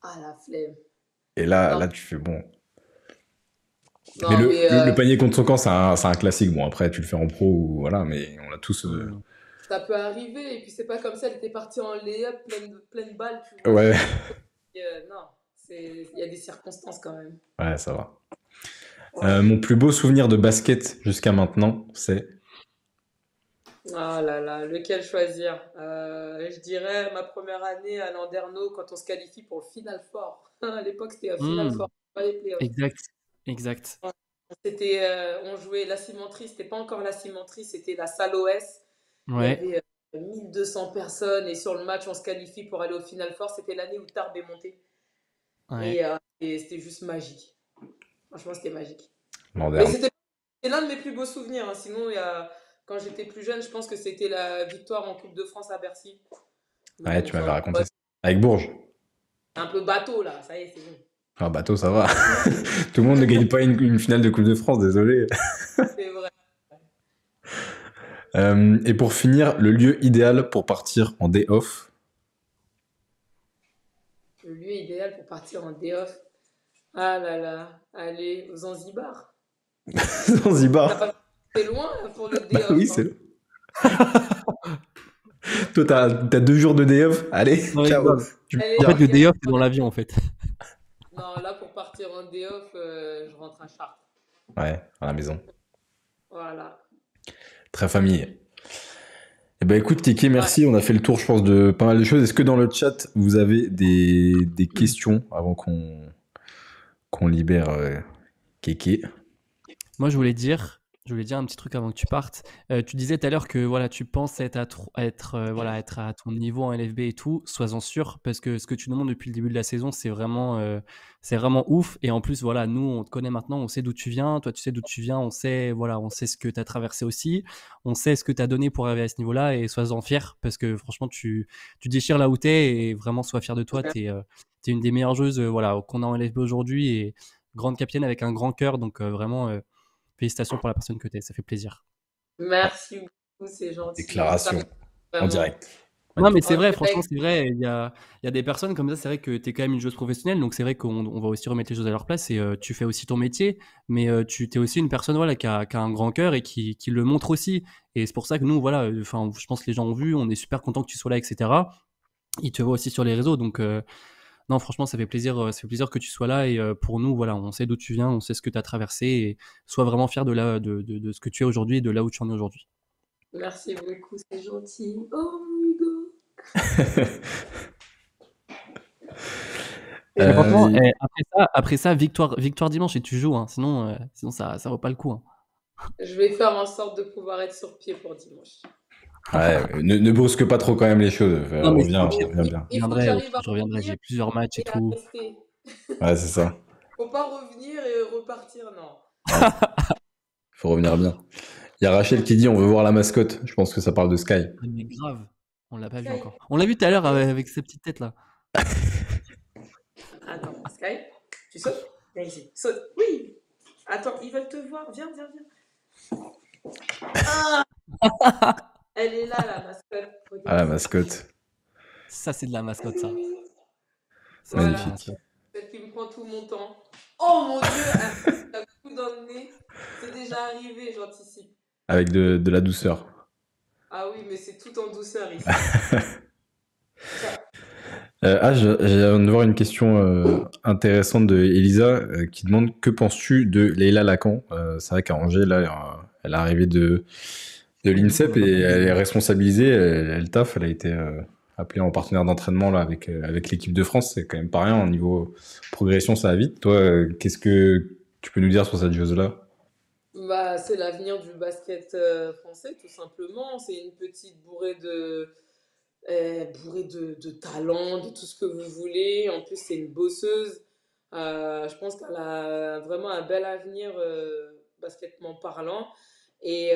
D: ah la flemme.
B: Et
D: Non,
B: là tu fais bon. Mais
D: non mais
B: le panier contre son camp, c'est un classique. Bon, après, tu le fais en pro ou voilà, mais on a tous.
C: Hmm.
D: ça peut arriver. Et puis, c'est pas comme ça, elle était partie en lay-up, pleine balle, tu vois.
B: Ouais,
D: Non, il y a des circonstances quand même.
B: ouais, ça va.
D: Ouais.
B: Mon plus beau souvenir de basket jusqu'à maintenant, c'est.
D: Ah là là, lequel choisir? Je dirais ma première année à Landerneau quand on se qualifie pour le Final Four. À l'époque, c'était un Final
C: Hmm.
D: Four, pas les playoffs.
C: Exact, exact.
D: On jouait la cimenterie, c'était pas encore la cimenterie, c'était la salle OS. Il y
C: Ouais,
D: avait 1200 personnes et sur le match, on se qualifie pour aller au Final Four. C'était l'année où Tarbes est monté.
C: ouais.
D: Et c'était juste magique. Franchement, c'était magique. Mais
B: Moderne.
D: c'est l'un de mes plus beaux souvenirs, hein. Sinon, quand j'étais plus jeune, je pense que c'était la victoire en Coupe de France à Bercy. Mais
B: Ouais,
D: bon,
B: tu
D: ça,
B: m'avais raconté ça. Avec Bourges.
D: c'est un peu bateau là, ça y est, c'est bon.
B: Ah, bateau, ça va. Tout le monde ne gagne pas une finale de Coupe de France, désolé.
D: C'est vrai.
B: Et pour finir, le lieu idéal pour partir en day off.
D: Le lieu idéal pour partir en day off. Ah là là, aller au Zanzibar.
B: Zanzibar.
D: C'est loin hein, pour le
B: Bah
D: day off,
B: oui,
D: hein.
B: c'est. Toi, t'as 2 jours de day off. Allez,
C: Non,
B: ciao.
C: rigole.
B: Tu me
D: Allez,
C: En fait,
B: diras.
C: le day off, c'est dans l'avion, en fait.
D: non, là pour partir en day off, je rentre à Chartres.
B: Ouais, à la maison.
D: Voilà.
B: Très famille. Eh Bah écoute, Kiki, merci. On a fait le tour, je pense, de pas mal de choses. Est-ce que dans le chat, vous avez des questions avant qu'on libère Kiki?
C: Moi, je voulais dire un petit truc avant que tu partes. Tu disais tout à l'heure que voilà, tu penses être à ton niveau en LFB et tout. Sois-en sûr, parce que ce que tu nous montres depuis le début de la saison, c'est vraiment ouf. Et en plus, voilà, nous, on te connaît maintenant, on sait d'où tu viens. Toi, tu sais d'où tu viens. On sait ce que tu as traversé aussi. On sait ce que tu as donné pour arriver à ce niveau-là. Et sois-en fier, parce que franchement, tu déchires là où t'es. Et vraiment, sois fier de toi. T'es une des meilleures joueuses voilà, qu'on a en LFB aujourd'hui. Et grande capitaine avec un grand cœur. Donc, vraiment. Félicitations pour la personne que tu es, ça fait plaisir.
D: Merci beaucoup, c'est gentil.
B: Déclaration en direct.
C: Non, mais c'est vrai, franchement, c'est vrai. Il y a des personnes comme ça, c'est vrai que tu es quand même une joueuse professionnelle, donc c'est vrai qu'on va aussi remettre les choses à leur place et tu fais aussi ton métier, mais tu es aussi une personne voilà, qui a un grand cœur et qui le montre aussi. Et c'est pour ça que nous, voilà, je pense que les gens ont vu, on est super contents que tu sois là, etc. Ils te voient aussi sur les réseaux, donc non, franchement, ça fait plaisir que tu sois là et pour nous, voilà, on sait d'où tu viens, on sait ce que tu as traversé et sois vraiment fier de ce que tu es aujourd'hui et de là où tu en es aujourd'hui.
D: Merci beaucoup, c'est gentil. Oh, Hugo.
C: Franchement, après ça, victoire dimanche et tu joues, hein, sinon ça vaut pas le coup. Hein.
D: Je vais faire en sorte de pouvoir être sur pied pour dimanche.
B: Ouais, ne brusque pas trop quand même les choses. Reviens bien.
C: Je reviendrai, j'ai plusieurs matchs et tout.
B: Ouais, c'est ça.
D: Faut pas revenir et repartir, non.
B: Faut revenir bien. Il y a Rachel qui dit on veut voir la mascotte. Je pense que ça parle de Sky.
C: Mais grave, on l'a pas vu encore. On l'a vu tout à l'heure avec sa petite tête là.
D: Attends, Sky, tu sautes? Viens ici, saute. Oui. Attends, ils veulent te voir. Viens. Ah. Elle est là, la mascotte. Regarde.
B: Ah, la mascotte.
C: Ça, c'est de la mascotte, ça.
D: Voilà.
B: Magnifique.
D: Celle qui me prend tout mon temps. Oh mon Dieu, un coup dans le nez. C'est déjà arrivé, j'anticipe.
B: Avec de la douceur.
D: Ah oui, mais c'est tout en douceur ici.
B: Je viens de voir une question intéressante de Elisa qui demande que penses-tu de Leila Lacan. C'est vrai qu'à Angers, là, elle est arrivée de l'INSEP et elle est responsabilisée, elle taffe, elle a été appelée en partenaire d'entraînement là avec l'équipe de France, c'est quand même pas rien, au niveau progression ça va vite. Toi, qu'est-ce que tu peux nous dire sur cette joueuse-là?
D: Bah, c'est l'avenir du basket français, tout simplement. C'est une petite bourrée de talent, de tout ce que vous voulez. En plus, c'est une bosseuse. Je pense qu'elle a vraiment un bel avenir basketement parlant. Et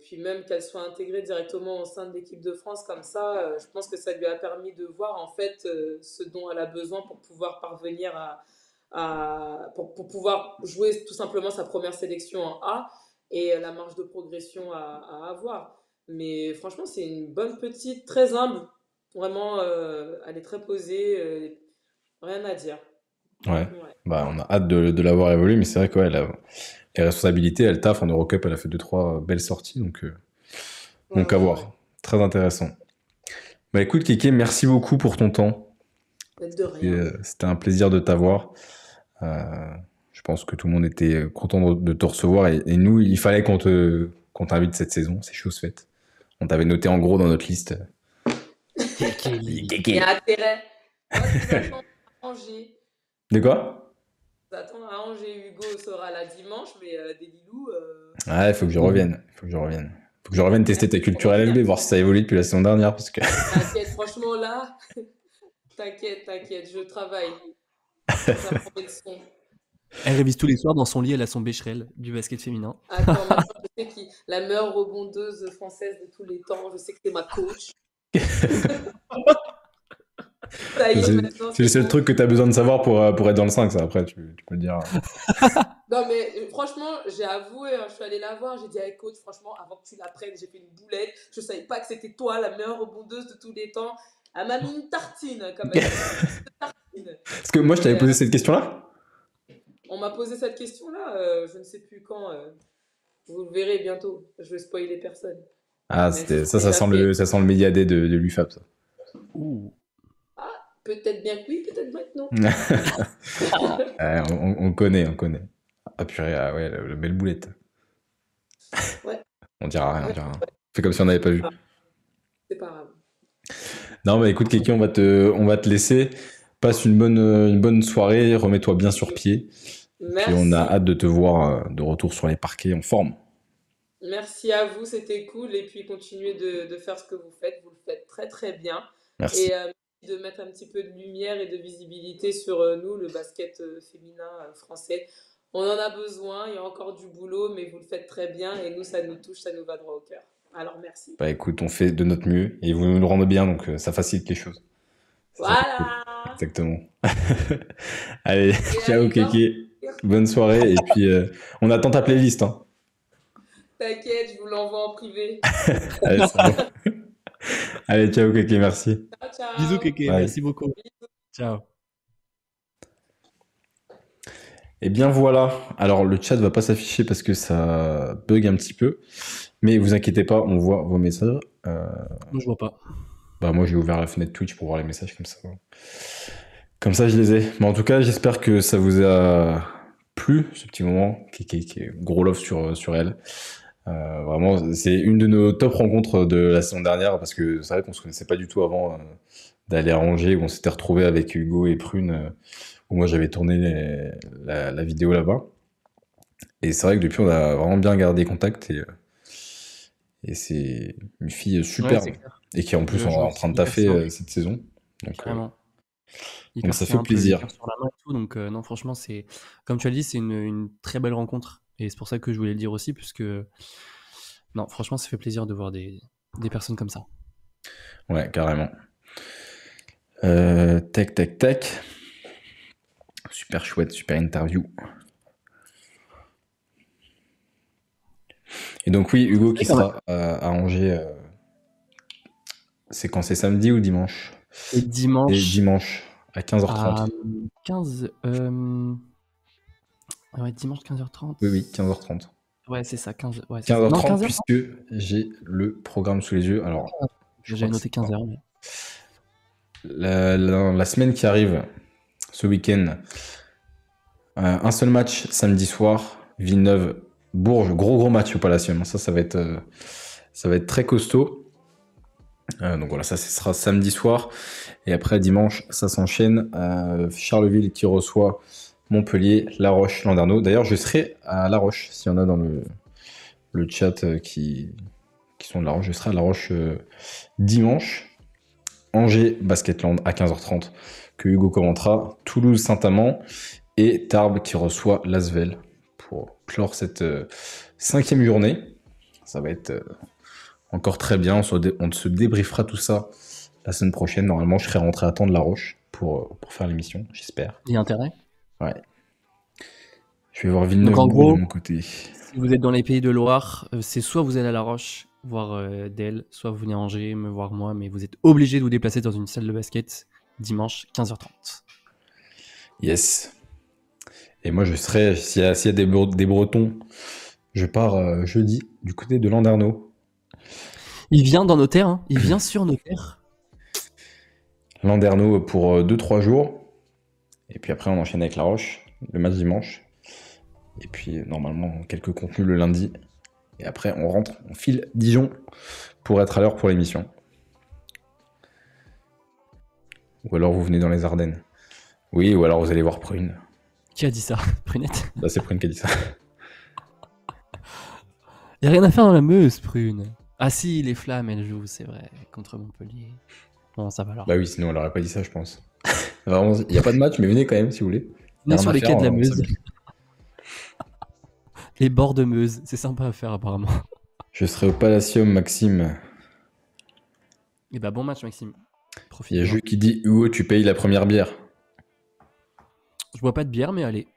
D: puis même qu'elle soit intégrée directement au sein de l'équipe de France comme ça, je pense que ça lui a permis de voir en fait ce dont elle a besoin pour pouvoir parvenir pour pouvoir jouer tout simplement sa première sélection en A et la marge de progression à avoir. Mais franchement, c'est une bonne petite, très humble. Vraiment, elle est très posée, rien à dire.
B: Ouais. Bah, on a hâte de la voir évoluer, mais c'est vrai qu'elle a les responsabilités, elle taffe en Eurocup, elle a fait 2-3 belles sorties, donc à voir. Très intéressant. Bah écoute, Kéké, merci beaucoup pour ton temps.
D: De rien.
B: C'était un plaisir de t'avoir. Je pense que tout le monde était content de te recevoir et nous, il fallait qu'on t'invite cette saison, c'est chose faite. On t'avait noté en gros dans notre liste.
D: Il y a intérêt. Moi, je t'attends à Angers.
B: De quoi?
D: J'attends à Angers. Hugo sera là dimanche, mais des Lilous.
B: Ouais, il faut que je revienne. Faut que je revienne tester ta culture LFB, voir si ça évolue depuis la saison dernière. Parce que...
D: T'inquiète, franchement, là, t'inquiète, je travaille. Ça prend le son.
C: Elle révise tous les soirs dans son lit, elle a son Becherel du basket féminin.
D: Attends, maintenant, je sais qui la meilleure rebondeuse française de tous les temps, je sais que c'est ma coach.
B: C'est le seul truc que tu as besoin de savoir pour être dans le 5, ça. Après, tu peux le dire.
D: Non, mais franchement, j'ai avoué, je suis allée la voir, j'ai dit, hey, coach, franchement, avant que tu la prennes, j'ai fait une boulette. Je savais pas que c'était toi, la meilleure rebondeuse de tous les temps. Elle m'a mis une tartine, quand même.
B: Parce que moi, je t'avais posé cette question-là.
D: On m'a posé cette question-là, je ne sais plus quand. Vous le verrez bientôt. Je vais spoiler personne.
B: Ah, ça sent le Media Day de l'UFAP, ça.
D: Ouh. Ah, peut-être bien que oui, peut-être bien que non.
B: On connaît. Ah purée, ah ouais, le belle boulette.
D: Ouais.
B: On dira rien. Fais comme si on n'avait pas vu.
D: c'est pas grave.
B: Non, bah écoute, Keke, on va te laisser. Passe une bonne soirée, remets-toi bien sur pied. Puis on a
D: Merci.
B: hâte de te voir de retour sur les parquets en forme.
D: Merci à vous, c'était cool. Et puis continuez de faire ce que vous faites. Vous le faites très très bien.
B: Merci.
D: Et de mettre un petit peu de lumière et de visibilité sur nous, le basket féminin français. On en a besoin, il y a encore du boulot, mais vous le faites très bien. Et nous, ça nous touche, ça nous va droit au cœur. Alors merci.
B: Bah écoute, on fait de notre mieux et vous nous le rendez bien, donc ça facilite les choses. C'est ça qui est cool.
D: Voilà!
B: Exactement. Allez,
D: Et
B: ciao
D: allez,
B: Keke. Bonne soirée et puis on attend ta playlist. Hein.
D: t'inquiète, je vous l'envoie en privé.
B: Allez, ça va. Allez, ciao Keke, merci.
D: Ciao,
C: Bisous,
D: ciao!
C: Keke.
B: Bye.
C: Merci beaucoup. Ciao.
B: Et bien voilà. Alors le chat va pas s'afficher parce que ça bug un petit peu, mais vous inquiétez pas, on voit vos messages.
C: Moi, je vois pas.
B: Bah moi j'ai ouvert la fenêtre Twitch pour voir les messages comme ça. Comme ça je les ai. Mais en tout cas j'espère que ça vous a plu ce petit moment. Qui est gros love sur elle. Vraiment c'est une de nos top rencontres de la saison dernière parce que c'est vrai qu'on se connaissait pas du tout avant d'aller à Angers où on s'était retrouvé avec Hugo et Prune où moi j'avais tourné la vidéo là-bas. Et c'est vrai que depuis on a vraiment bien gardé contact et c'est une fille
C: Ouais,
B: superbe
C: c'est clair.
B: et qui est en plus
C: Le jeu
B: en
C: aussi
B: train de
C: hyper
B: taffer
C: simple,
B: cette saison. Donc
C: carrément.
B: ça
C: Hyper
B: fait
C: simple, le
B: plaisir.
C: cœur sur la main et tout. Donc, non, franchement, c'est comme tu as dit, c'est une très belle rencontre. Et c'est pour ça que je voulais le dire aussi, puisque non, franchement, ça fait plaisir de voir des personnes comme ça.
B: Ouais, carrément. Tac. Super chouette, super interview. Et donc oui, Hugo qui sera à Angers, c'est quand c'est samedi ou dimanche?
C: Et dimanche.
B: Et dimanche à 15h30.
C: À 15. Ouais, dimanche 15h30.
B: Oui, 15h30.
C: Ouais, c'est ça, 15. Ouais,
B: 15h30
C: non, 15h.
B: puisque j'ai le programme sous les yeux. Alors,
C: j'avais noté 15h. Mais...
B: la semaine qui arrive, ce week-end, un seul match samedi soir, Villeneuve, Bourges, gros match au Palacium. Ça va être très costaud. Donc voilà, ça ce sera samedi soir. Et après dimanche, ça s'enchaîne. Charleville qui reçoit Montpellier, La Roche, Landerneau. D'ailleurs, je serai à La Roche, s'il y en a dans le chat qui sont de La Roche. Je serai à La Roche dimanche. Angers, Basketland à 15h30, que Hugo commentera. Toulouse, Saint-Amand. Et Tarbes qui reçoit Lasvel pour clore cette 5e journée. Ça va être encore très bien. On se débriefera tout ça la semaine prochaine. Normalement, je serai rentré à temps de La Roche pour faire l'émission, j'espère.
C: Il y a intérêt.
B: Ouais. Je vais voir Villeneuve
C: Donc, en gros,
B: de mon côté.
C: Si vous êtes dans les pays de Loire, c'est soit vous allez à La Roche voir Del, soit vous venez à Angers me voir moi, mais vous êtes obligé de vous déplacer dans une salle de basket dimanche 15h30.
B: Yes. Et moi, je serai, s'il y a des Bretons, je pars jeudi du côté de Landerneau.
C: Il vient dans nos terres, hein. Il vient sur nos terres.
B: Landerneau pour 2-3 jours. Et puis après, on enchaîne avec La Roche, le match dimanche. Et puis, normalement, quelques contenus le lundi. Et après, on rentre, on file Dijon pour être à l'heure pour l'émission. Ou alors, vous venez dans les Ardennes. Oui, ou alors, vous allez voir Prune.
C: Qui a dit ça, Prunette?
B: Bah, c'est Prune qui a dit ça.
C: Il n'y a rien à faire dans la Meuse, Prune. Ah si, les Flammes, elles jouent, c'est vrai, contre Montpellier. Bon, ça va alors.
B: Bah oui, sinon, elle aurait pas dit ça, je pense. Vraiment, il n'y a pas de match, mais venez quand même, si vous voulez.
C: Venez sur les quais de la Meuse.
B: s'amuse.
C: Les bords de Meuse, c'est sympa à faire apparemment.
B: Je serai au Palacium, Maxime.
C: Et bah bon match, Maxime. Profite.
B: Il y a Jules qui dit Hugo, tu payes la première bière.
C: Je bois pas de bière, mais allez.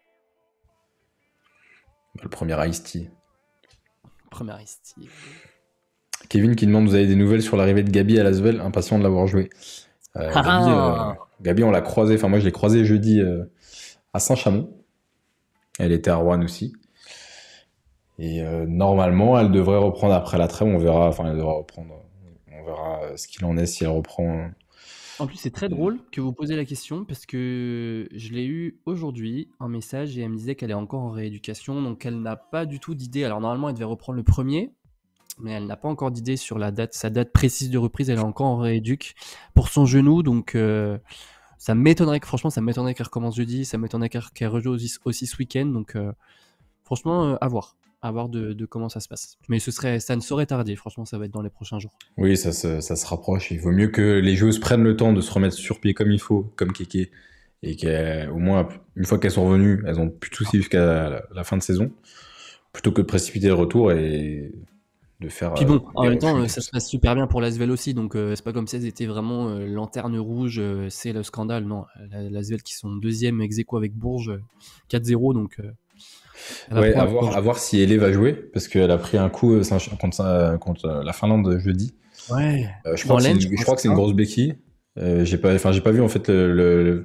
B: Le premier Ice Tea.
C: Première ici.
B: Kevin qui demande vous avez des nouvelles sur l'arrivée de Gabi à Lasvel, impatient de l'avoir joué. Gabi, on l'a croisée, enfin moi je l'ai croisée jeudi à Saint-Chamond. Elle était à Rouen aussi. Et normalement, elle devrait reprendre après la trêve, on verra, enfin elle devrait reprendre. On verra ce qu'il en est si elle reprend.
C: En plus, c'est très drôle que vous posiez la question parce que je l'ai eu aujourd'hui, un message, et elle me disait qu'elle est encore en rééducation, donc elle n'a pas du tout d'idée. Alors normalement, elle devait reprendre le 1er, mais elle n'a pas encore d'idée sur sa date précise de reprise. Elle est encore en rééduque pour son genou, donc ça m'étonnerait qu'elle recommence jeudi, ça m'étonnerait qu'elle rejoue aussi ce week-end, donc franchement, à voir de comment ça se passe. Mais ça ne saurait tarder, franchement, ça va être dans les prochains jours.
B: Oui, ça se rapproche. Il vaut mieux que les joueuses prennent le temps de se remettre sur pied comme il faut, comme Kéké, et qu'au moins, une fois qu'elles sont revenues, elles ont plus de soucis jusqu'à la fin de saison, plutôt que de précipiter le retour et de faire...
C: Puis bon, en
B: des
C: même temps,
B: refuges.
C: ça se passe super bien pour l'Asvel aussi, donc c'est pas comme si elles étaient vraiment lanterne rouge, c'est le scandale, non. L'Asvel qui sont deuxième ex-aequo avec Bourges, 4-0, donc... elle va
B: Ouais,
C: prendre
B: à voir si Elé va jouer, parce qu'elle a pris un coup contre la Finlande jeudi.
C: Ouais.
B: Je crois
C: Dans l'Aisne,
B: je crois que c'est une grosse béquille. J'ai pas vu en fait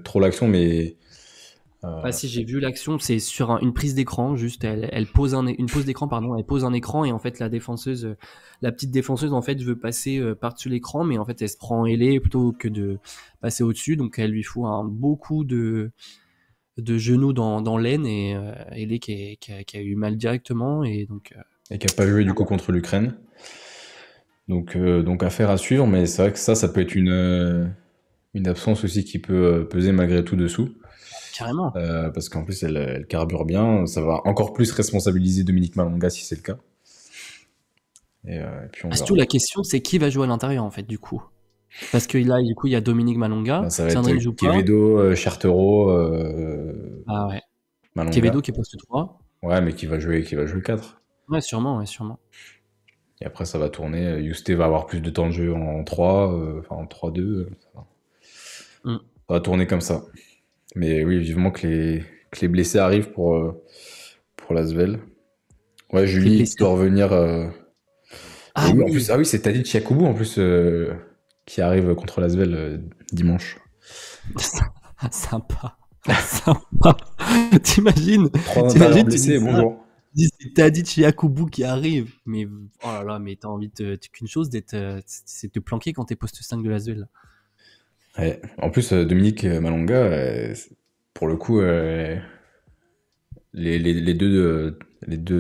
B: trop l'action, mais
C: Ah si, j'ai vu l'action, c'est sur une prise d'écran, juste elle pose une pause d'écran, pardon, elle pose un écran et en fait la petite défenseuse en fait veut passer par-dessus l'écran, mais en fait elle se prend ailée plutôt que de passer au-dessus, donc elle lui fout un beau coup de genoux dans l'aine et ailée qui a eu mal directement et donc
B: et qui a pas joué du coup contre l'Ukraine. Donc affaire à suivre, mais c'est vrai que ça peut être une absence aussi qui peut peser malgré tout dessous.
C: carrément.
B: Parce qu'en plus elle carbure bien, ça va encore plus responsabiliser Dominique Malonga si c'est le cas. Et puis on verra.
C: Surtout la question c'est qui va jouer à l'intérieur en fait du coup. Parce que là, du coup, il y a Dominique Malonga,
B: Ben, ça va
C: Sandrine
B: être
C: joue pas.
B: Quevedo, Chartero,
C: Ah ouais.
B: Malonga.
C: Quevedo qui est poste 3.
B: Ouais, mais qui va jouer 4.
C: Ouais, sûrement.
B: Et après, ça va tourner. Yuste va avoir plus de temps de jeu en 3, en 3-2.
C: Mm.
B: Ça va tourner comme ça. Mais oui, vivement que les blessés arrivent pour l'Asvel. Ouais, Julie qui doit revenir.
C: Ah
B: et oui,
C: oui.
B: en plus, ah oui, c'est Tadic Yakubu en plus qui arrive contre l'Asvel dimanche.
C: Sympa. Sympa. T'imagines
B: 3 intérieurs blessés,
C: tu dis
B: bonjour.
C: c'est Tadic Yakubu qui arrive. Mais oh là là, mais t'as envie qu'une chose c'est de te planquer quand t'es poste 5 de l'Asvel.
B: Ouais. En plus, Dominique Malonga, pour le coup, les deux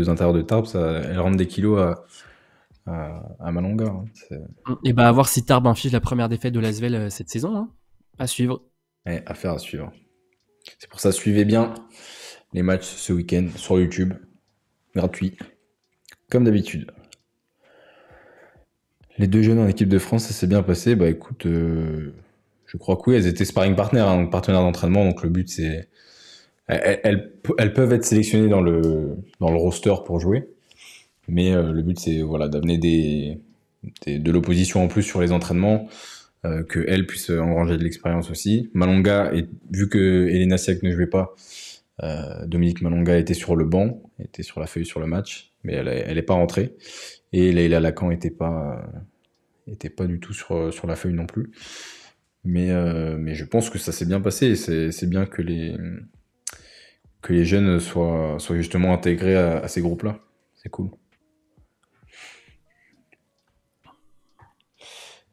B: intérieurs de Tarbes, elles rendent des kilos à Malonga. Hein.
C: Et bah, à voir si Tarbes inflige la première défaite de l'Asvel cette saison. Hein. À suivre.
B: Ouais, affaire à suivre. C'est pour ça, suivez bien les matchs ce week-end sur YouTube, gratuit, comme d'habitude. Les deux jeunes en équipe de France, ça s'est bien passé. Bah écoute, je crois que oui, elles étaient sparring partners, hein, donc partenaires d'entraînement. Donc le but, c'est. Elles peuvent être sélectionnées dans le roster pour jouer. Mais le but, c'est voilà, d'amener de l'opposition en plus sur les entraînements, qu'elles puissent engranger de l'expérience aussi. Malonga, vu que Elena Siak ne jouait pas, Dominique Malonga était sur le banc, était sur la feuille sur le match, mais elle est pas rentrée. Et Leïla Lacan était pas du tout sur la feuille non plus. Mais je pense que ça s'est bien passé et c'est bien que les jeunes soient justement intégrés à ces groupes-là. C'est cool.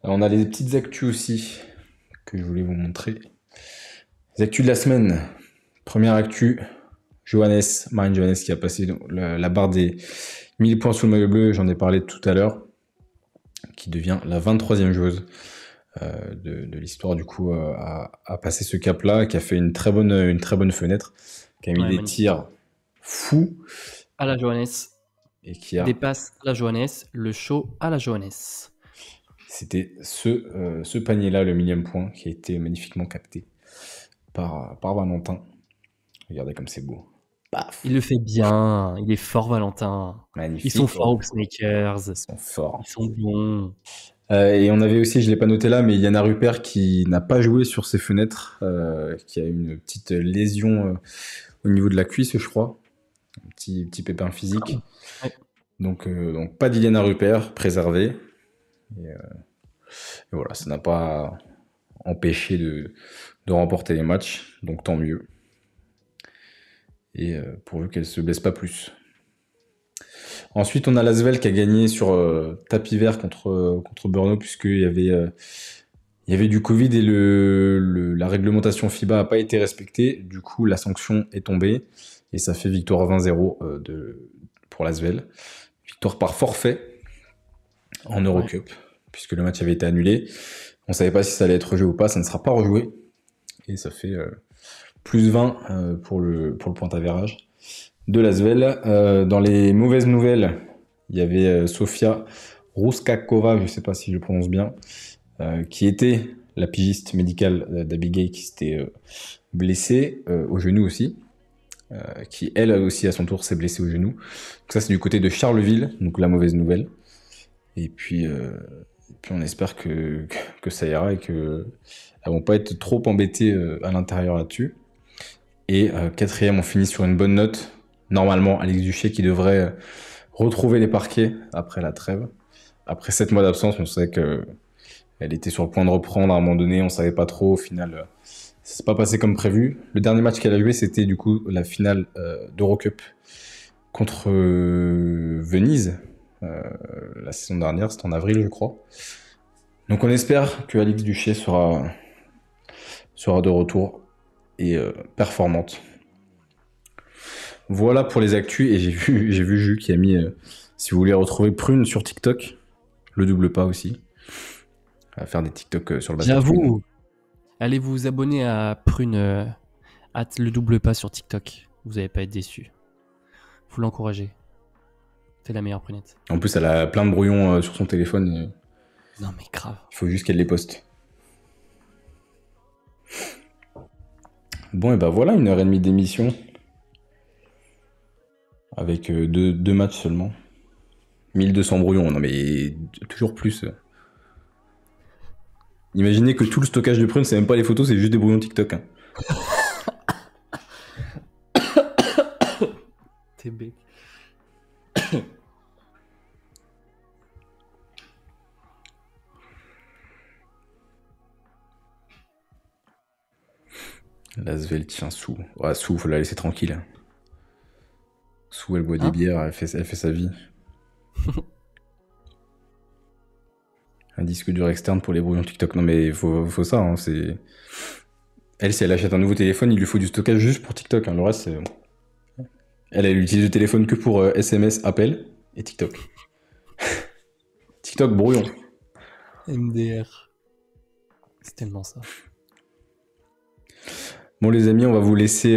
B: Alors, on a les petites actus aussi que je voulais vous montrer. Les actus de la semaine. Première actu, Marine Johannes qui a passé la barre des 1000 points sous le maillot bleu, j'en ai parlé tout à l'heure, qui devient la 23e joueuse de l'histoire du coup à passer ce cap-là, qui a fait une très bonne fenêtre, qui a mis des tirs fous.
C: À la Johannes.
B: Et qui a...
C: Des passes à la Johannes, le show à la Johannes.
B: C'était ce panier-là, le 1000e point, qui a été magnifiquement capté par Valentin. Regardez comme c'est beau. Paf.
C: Il le fait bien, il est fort Valentin.
B: Magnifique.
C: Ils sont forts aux Makers.
B: Ils sont forts.
C: Ils sont bons.
B: Et on avait aussi, je ne l'ai pas noté là, mais Yana Rupert qui n'a pas joué sur ses fenêtres, qui a une petite lésion au niveau de la cuisse, je crois. Un petit pépin physique.
C: Ouais.
B: Donc pas d'Iliana Rupert, préservée. Et voilà, ça n'a pas empêché de remporter les matchs, donc tant mieux. Et pourvu qu'elle se blesse pas plus. Ensuite, on a l'Asvel qui a gagné sur tapis vert contre Brno, puisqu'il y avait du Covid et la réglementation FIBA n'a pas été respectée. Du coup, la sanction est tombée et ça fait victoire 20-0 pour l'Asvel. Victoire par forfait. en Eurocup, puisque le match avait été annulé. On savait pas si ça allait être rejoué ou pas, ça ne sera pas rejoué. Et ça fait plus 20 pour le point d'avérage de l'Asvel. Dans les mauvaises nouvelles, il y avait Sofia Ruskakova, je ne sais pas si je le prononce bien, qui était la pigiste médicale d'Abigail qui s'était blessée au genou aussi, qui elle aussi à son tour s'est blessée au genou. Donc ça c'est du côté de Charleville, donc la mauvaise nouvelle. Et puis on espère que ça ira et qu'elles vont pas être trop embêtées à l'intérieur là-dessus. Et quatrième, on finit sur une bonne note. Normalement, Alix Duché qui devrait retrouver les parquets après la trêve. Après 7 mois d'absence, on sait qu'elle était sur le point de reprendre à un moment donné, on savait pas trop. Au final, ça s'est pas passé comme prévu. Le dernier match qu'elle a joué, c'était du coup la finale d'Eurocup contre Venise. La saison dernière, c'était en avril, je crois. Donc on espère que Alix Duché sera de retour et performante. Voilà pour les actus. Et j'ai vu Jules qui a mis, si vous voulez retrouver Prune sur TikTok, le double pas aussi. À faire des TikTok sur le basket.
C: J'avoue, allez vous abonner à Prune, le double pas sur TikTok. Vous n'allez pas être déçus. Faut l'encourager. C'est la meilleure prunette.
B: En plus, elle a plein de brouillons sur son téléphone.
C: Non mais grave.
B: Il faut juste qu'elle les poste. Bon, et ben voilà, 1h30 d'émission. Avec deux matchs seulement. 1200 brouillons, non mais toujours plus. Imaginez que tout le stockage de Prune, c'est même pas les photos, c'est juste des brouillons TikTok. Hein.
C: T'es bête.
B: L'Asvel tient Sou. Ouais, Sou, faut la laisser tranquille. Sou, elle boit des bières, elle fait sa vie. Un disque dur externe pour les brouillons TikTok. Non mais faut ça, hein, c'est... Elle, si elle achète un nouveau téléphone, il lui faut du stockage juste pour TikTok. Hein. Le reste, c'est... Elle utilise le téléphone que pour SMS, appel et TikTok. TikTok, brouillon.
C: MDR. C'est tellement ça.
B: Bon les amis, on va vous laisser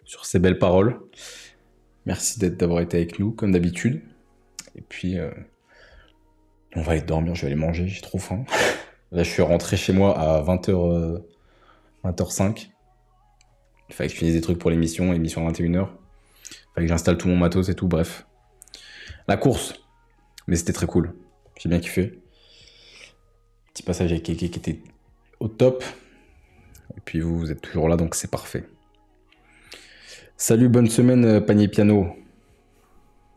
B: sur ces belles paroles. Merci d'avoir été avec nous, comme d'habitude. Et puis, on va aller dormir, je vais aller manger, j'ai trop faim. Là, je suis rentré chez moi à 20h, 20h05. Il fallait que je finisse des trucs pour l'émission à 21h. Il fallait que j'installe tout mon matos et tout, bref. La course, mais c'était très cool. J'ai bien kiffé. Petit passage avec Kéké qui était au top. Et puis vous êtes toujours là, donc c'est parfait. Salut, bonne semaine, Panier Piano.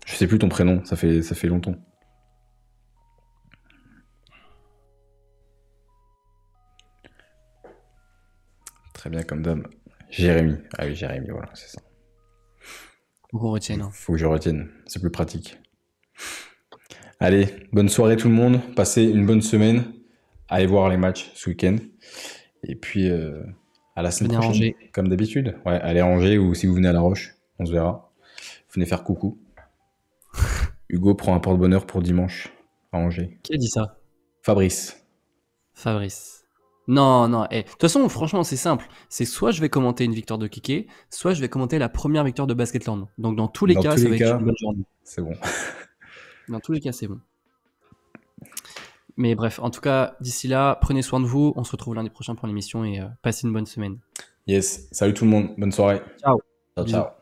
B: Je sais plus ton prénom, ça fait longtemps. Très bien, comme dame. Jérémy. Ah oui, Jérémy, voilà, c'est ça.
C: Faut qu'on retienne. Hein.
B: Faut que je retienne, c'est plus pratique. Allez, bonne soirée tout le monde. Passez une bonne semaine. Allez voir les matchs ce week-end. Et puis, à la semaine prochaine,
C: Angers.
B: comme d'habitude. Ouais, allez à Angers ou si vous venez à La Roche, on se verra. Venez faire coucou. Hugo prend un porte-bonheur pour dimanche à Angers.
C: Qui a dit ça?
B: Fabrice.
C: Non. De toute façon, franchement, c'est simple. C'est soit je vais commenter une victoire de Kéké, soit je vais commenter la première victoire de Basketland. Donc dans tous les cas, ça va être une bonne journée.
B: C'est bon.
C: Dans tous les cas, c'est bon. Mais bref, en tout cas, d'ici là, prenez soin de vous. On se retrouve lundi prochain pour l'émission et passez une bonne semaine.
B: Yes. Salut tout le monde. Bonne soirée.
C: Ciao.
B: Ciao.